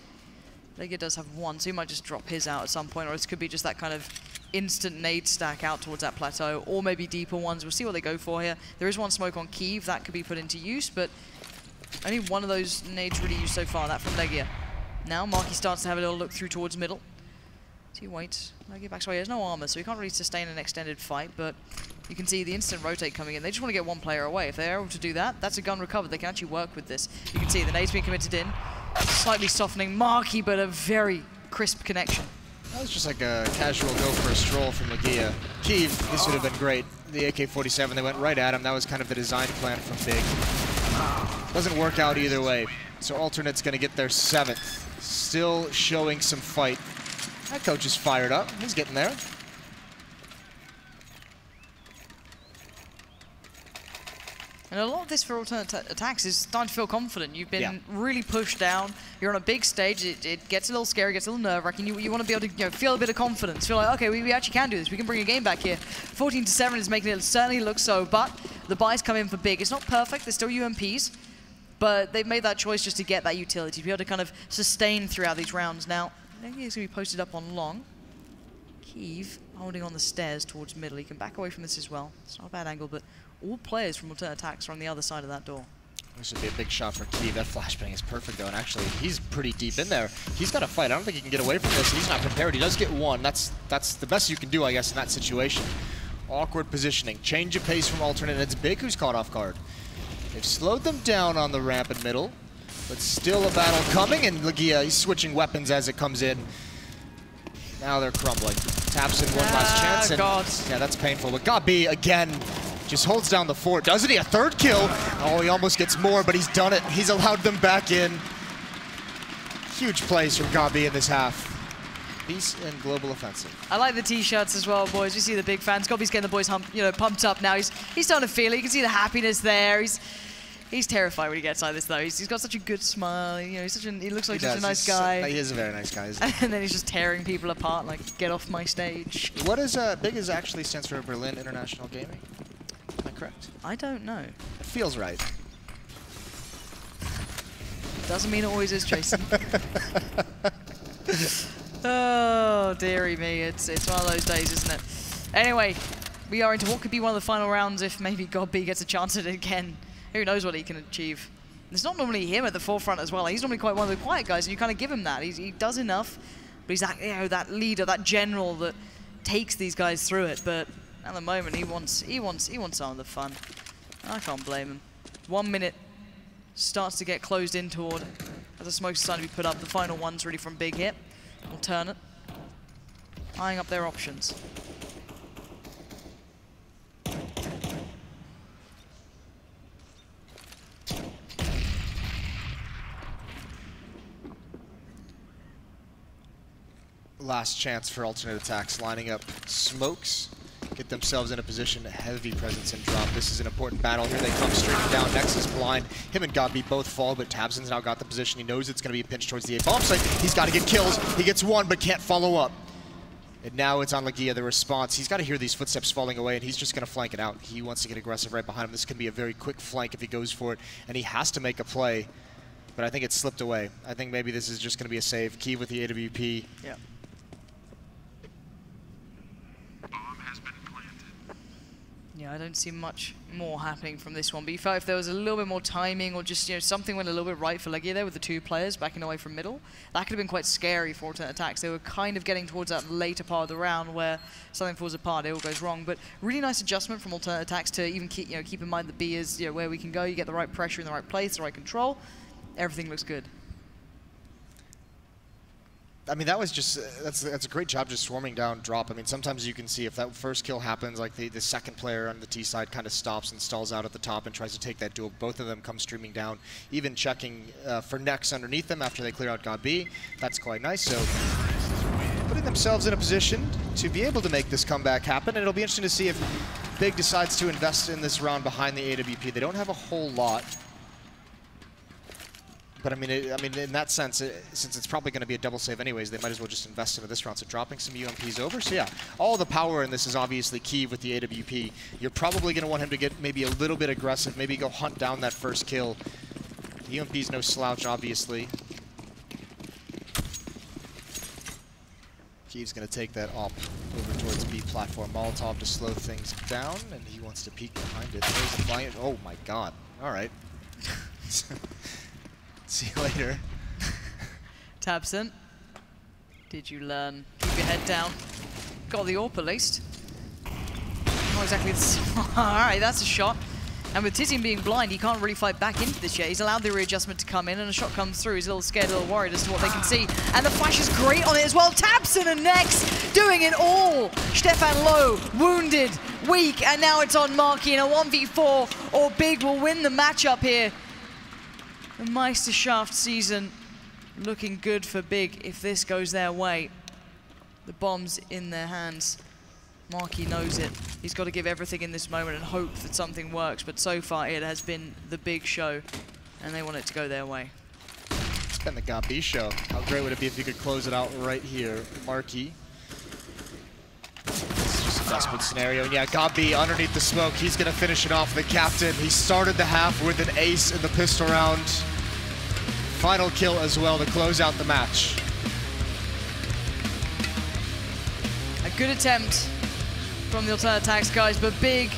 Legia does have 1, so he might just drop his out at some point, or this could be just that kind of instant nade stack out towards that plateau, or maybe deeper ones. We'll see what they go for here. There is 1 smoke on Keeve. That could be put into use, but only 1 of those nades really used so far, that from Legia. Now Marky starts to have a little look through towards middle. He waits. Legia backs away. He has no armor, so he can't really sustain an extended fight, but you can see the instant rotate coming in. They just want to get 1 player away. If they're able to do that, that's a gun recovered. They can actually work with this. You can see the nade's being committed in. Slightly softening Marky, but a very crisp connection. That was just like a casual go for a stroll from Legia. Keeve, this would have been great. The AK-47, they went right at him. That was kind of the design plan from Big. Doesn't work out either way. So Alternate's going to get their 7th. Still showing some fight. That coach is fired up. He's getting there. And a lot of this for aTTaX is starting to feel confident. You've been really pushed down. You're on a big stage. It gets a little scary, gets a little nerve-wracking. You want to be able to feel a bit of confidence. Feel like, okay, we actually can do this. We can bring a game back here. 14-7 is making it certainly look so, but the buys come in for Big. It's not perfect. There's still UMPs, but they've made that choice just to get that utility, to be able to kind of sustain throughout these rounds. Now, I think he's going to be posted up on long. Keeve holding on the stairs towards middle. He can back away from this as well. It's not a bad angle, but all players from aTTaX are on the other side of that door. This would be a big shot for Keeve. That flashbang is perfect, though, and actually, he's pretty deep in there. He's got to fight. I don't think he can get away from this. He's not prepared. He does get 1. That's the best you can do, I guess, in that situation. Awkward positioning. Change of pace from Alternate, and it's Big who's caught off guard. They've slowed them down on the ramp in middle, but still a battle coming, and Legia, he's switching weapons as it comes in. Now they're crumbling. tabseN 1 last chance, and God. Yeah, that's painful. But Gabi, again, just holds down the fort. Doesn't he? A 3rd kill. Oh, he almost gets more, but he's done it. He's allowed them back in. Huge plays from Gabi in this half. Peace and global offensive. I like the T-shirts as well, boys. You see the big fans. Gabi's getting the boys pumped up now. He's starting to feel it. You can see the happiness there. He's He's terrified when he gets like this, though. He's got such a good smile. You know, he looks like such a nice guy. He is a very nice guy. And then he's just tearing people apart, like, get off my stage. What is BIG is actually stands for Berlin International Gaming? Am I correct? I don't know. It feels right. Doesn't mean it always is, Jason. Oh, dearie me. It's one of those days, isn't it? Anyway, we are into what could be one of the final rounds if maybe Godby gets a chance at it again. Who knows what he can achieve. It's not normally him at the forefront as well. He's normally quite one of the quiet guys, and you kind of give him that. He does enough, but he's that, you know, that leader, that general that takes these guys through it. But at the moment, he wants some of the fun. I can't blame him. 1 minute starts to get closed in toward as the smoke's starting to be put up. The final one's really from Big Hit. Alternate. Eyeing up their options. Last chance for alternate attacks, lining up smokes, get themselves in a position, heavy presence and drop. This is an important battle here. They come streaming down. Nexus blind. Him and Godby both fall, but Tabson's now got the position. He knows it's going to be a pinch towards the A bomb site. He's got to get kills. He gets one, but can't follow up. And now it's on Lagia, the response. He's got to hear these footsteps falling away, and he's just going to flank it out. He wants to get aggressive right behind him. This can be a very quick flank if he goes for it, and he has to make a play. But I think it slipped away. I think maybe this is just going to be a save. Kiev with the AWP. Yeah. Yeah, I don't see much more happening from this one. But you felt if there was a little bit more timing or just, you know, something went a little bit right for Lagia there with the two players backing away from middle, that could have been quite scary for alternate attacks. They were kind of getting towards that later part of the round where something falls apart, it all goes wrong. But really nice adjustment from alternate attacks to even keep, you know, keep in mind that B is, you know, where we can go. You get the right pressure in the right place, the right control. Everything looks good. I mean, that was just, that's a great job just swarming down drop. I mean, sometimes you can see if that first kill happens, like the second player on the T side kind of stops and stalls out at the top and tries to take that duel. Both of them come streaming down, even checking for Nex underneath them after they clear out God B. That's quite nice. So putting themselves in a position to be able to make this comeback happen. And it'll be interesting to see if Big decides to invest in this round behind the AWP. They don't have a whole lot. But I mean, in that sense, since it's probably going to be a double save anyways, they might as well just invest into this round. So dropping some UMPs over. So yeah, all the power in this is obviously Kiev with the AWP. You're probably going to want him to get maybe a little bit aggressive, maybe go hunt down that first kill. The UMP's no slouch, obviously. Kiev's going to take that op over towards B platform. Molotov to slow things down, and he wants to peek behind it. There's a flying. Oh my god. All right. See you later. Tabson, did you learn? Keep your head down. Got the AWP at least. Not exactly the Alright, that's a shot. And with Tizian being blind, he can't really fight back into this yet. He's allowed the readjustment to come in, and a shot comes through. He's a little scared, a little worried as to what they can see. And the flash is great on it as well. Tabson and Nex doing it all. Stefan low, wounded, weak, and now it's on Marky in a 1v4, or Big will win the matchup here. The Meisterschaft season looking good for Big if this goes their way. The bomb's in their hands. Marky knows it. He's got to give everything in this moment and hope that something works, but so far it has been the Big show, and they want it to go their way. It's been the God B show. How great would it be if you could close it out right here, Marky? This is just a desperate scenario. And yeah, God B underneath the smoke. He's going to finish it off. The captain. He started the half with an ace in the pistol round. Final kill as well to close out the match. A good attempt from the alternate attacks guys, but Big,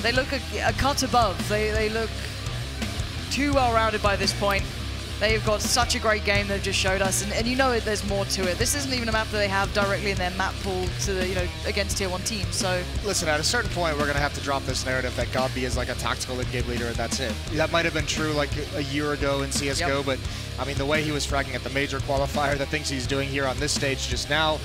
they look a cut above. They look too well rounded by this point. They've got such a great game they've just showed us, and you know there's more to it. This isn't even a map that they have directly in their map pool to the, you know, against tier 1 teams. So listen, at a certain point, we're gonna have to drop this narrative that God B is like a tactical in-game leader, and that's it. That might have been true like a year ago in CS:GO, yep. But I mean the way he was fragging at the major qualifier, the things he's doing here on this stage just now,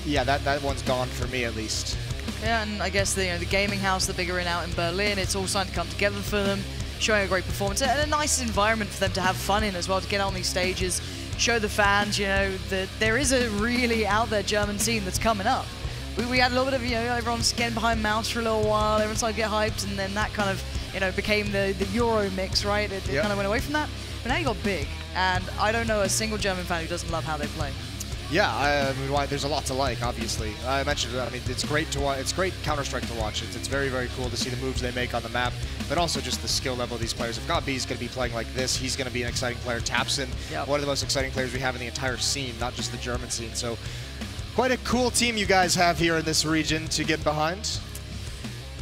yeah, that one's gone for me at least. Yeah, and I guess the gaming house that Big are in out in Berlin, it's all starting to come together for them. Showing a great performance and a nice environment for them to have fun in as well, to get on these stages, show the fans, you know, that there is a really out there German scene that's coming up. We had a little bit of, you know, everyone's getting behind mouse for a little while, everyone's starting to get hyped, and then that kind of you know, became the Euro mix, right? It kind of went away from that. But now you got big, and I don't know a single German fan who doesn't love how they play. Yeah, I mean, there's a lot to like, obviously. I mentioned it. I mean, it's great to watch. It's great Counter-Strike to watch. It's very, very cool to see the moves they make on the map, but also just the skill level of these players. If Gobby is going to be playing like this, he's going to be an exciting player. Tapson, one of the most exciting players we have in the entire scene, not just the German scene. So, quite a cool team you guys have here in this region to get behind.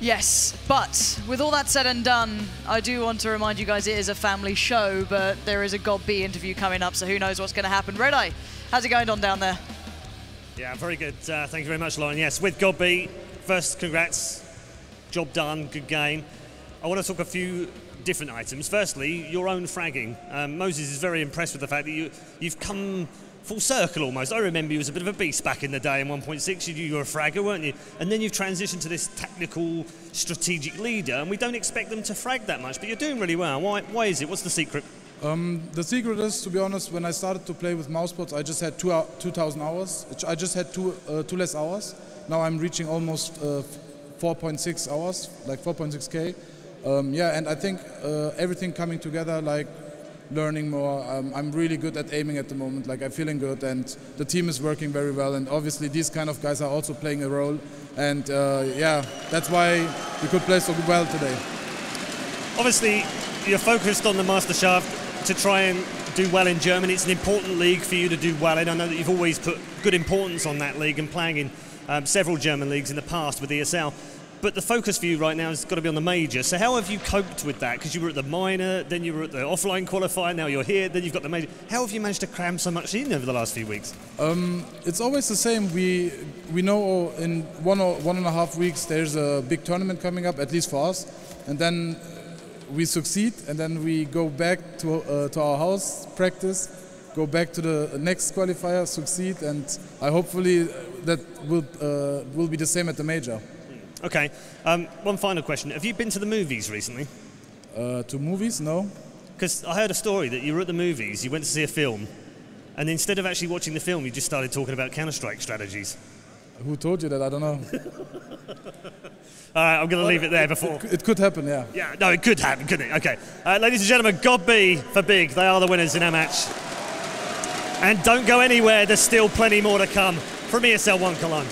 Yes, but with all that said and done, I do want to remind you guys it is a family show, but there is a Gobby interview coming up, so who knows what's going to happen. Red Eye, how's it going on down there? Yeah, very good. Thank you very much, Lauren. Yes, with Gobby, first, congrats. Job done, good game. I want to talk a few different items. Firstly, your own fragging. Moses is very impressed with the fact that you've come full circle almost. I remember you was a bit of a beast back in the day in 1.6. You were a fragger, weren't you? And then you've transitioned to this tactical, strategic leader, and we don't expect them to frag that much, but you're doing really well. Why is it? What's the secret? The secret is, to be honest, when I started to play with mousepots, I just had 2,000 hours. I just had two less hours. Now I'm reaching almost 4.6 hours, like 4.6K. Yeah, and I think everything coming together, like learning more. I'm really good at aiming at the moment. Like, I'm feeling good, and the team is working very well. And obviously, these kind of guys are also playing a role. And yeah, that's why we could play so well today. Obviously, you're focused on the Meisterschaft to try and do well in Germany. It's an important league for you to do well in. I know that you've always put good importance on that league and playing in several German leagues in the past with ESL. But the focus for you right now has got to be on the major. So how have you coped with that? Because you were at the minor, then you were at the offline qualifier, now you're here, then you've got the major. How have you managed to cram so much in over the last few weeks? It's always the same. We know in 1.5 weeks there's a big tournament coming up, at least for us. And then we succeed, and then we go back to our house, practice, go back to the next qualifier, succeed, and hopefully that will be the same at the major. Okay, one final question. Have you been to the movies recently? To movies? No. Because I heard a story that you were at the movies, you went to see a film, and instead of actually watching the film, you just started talking about Counter-Strike strategies. Who told you that? I don't know. All right, I'm going to leave it there before. It could happen, yeah. Yeah, no, it could happen, couldn't it? Okay. Ladies and gentlemen, Cbble for Big. They are the winners in our match. And don't go anywhere, there's still plenty more to come from ESL 1 Cologne.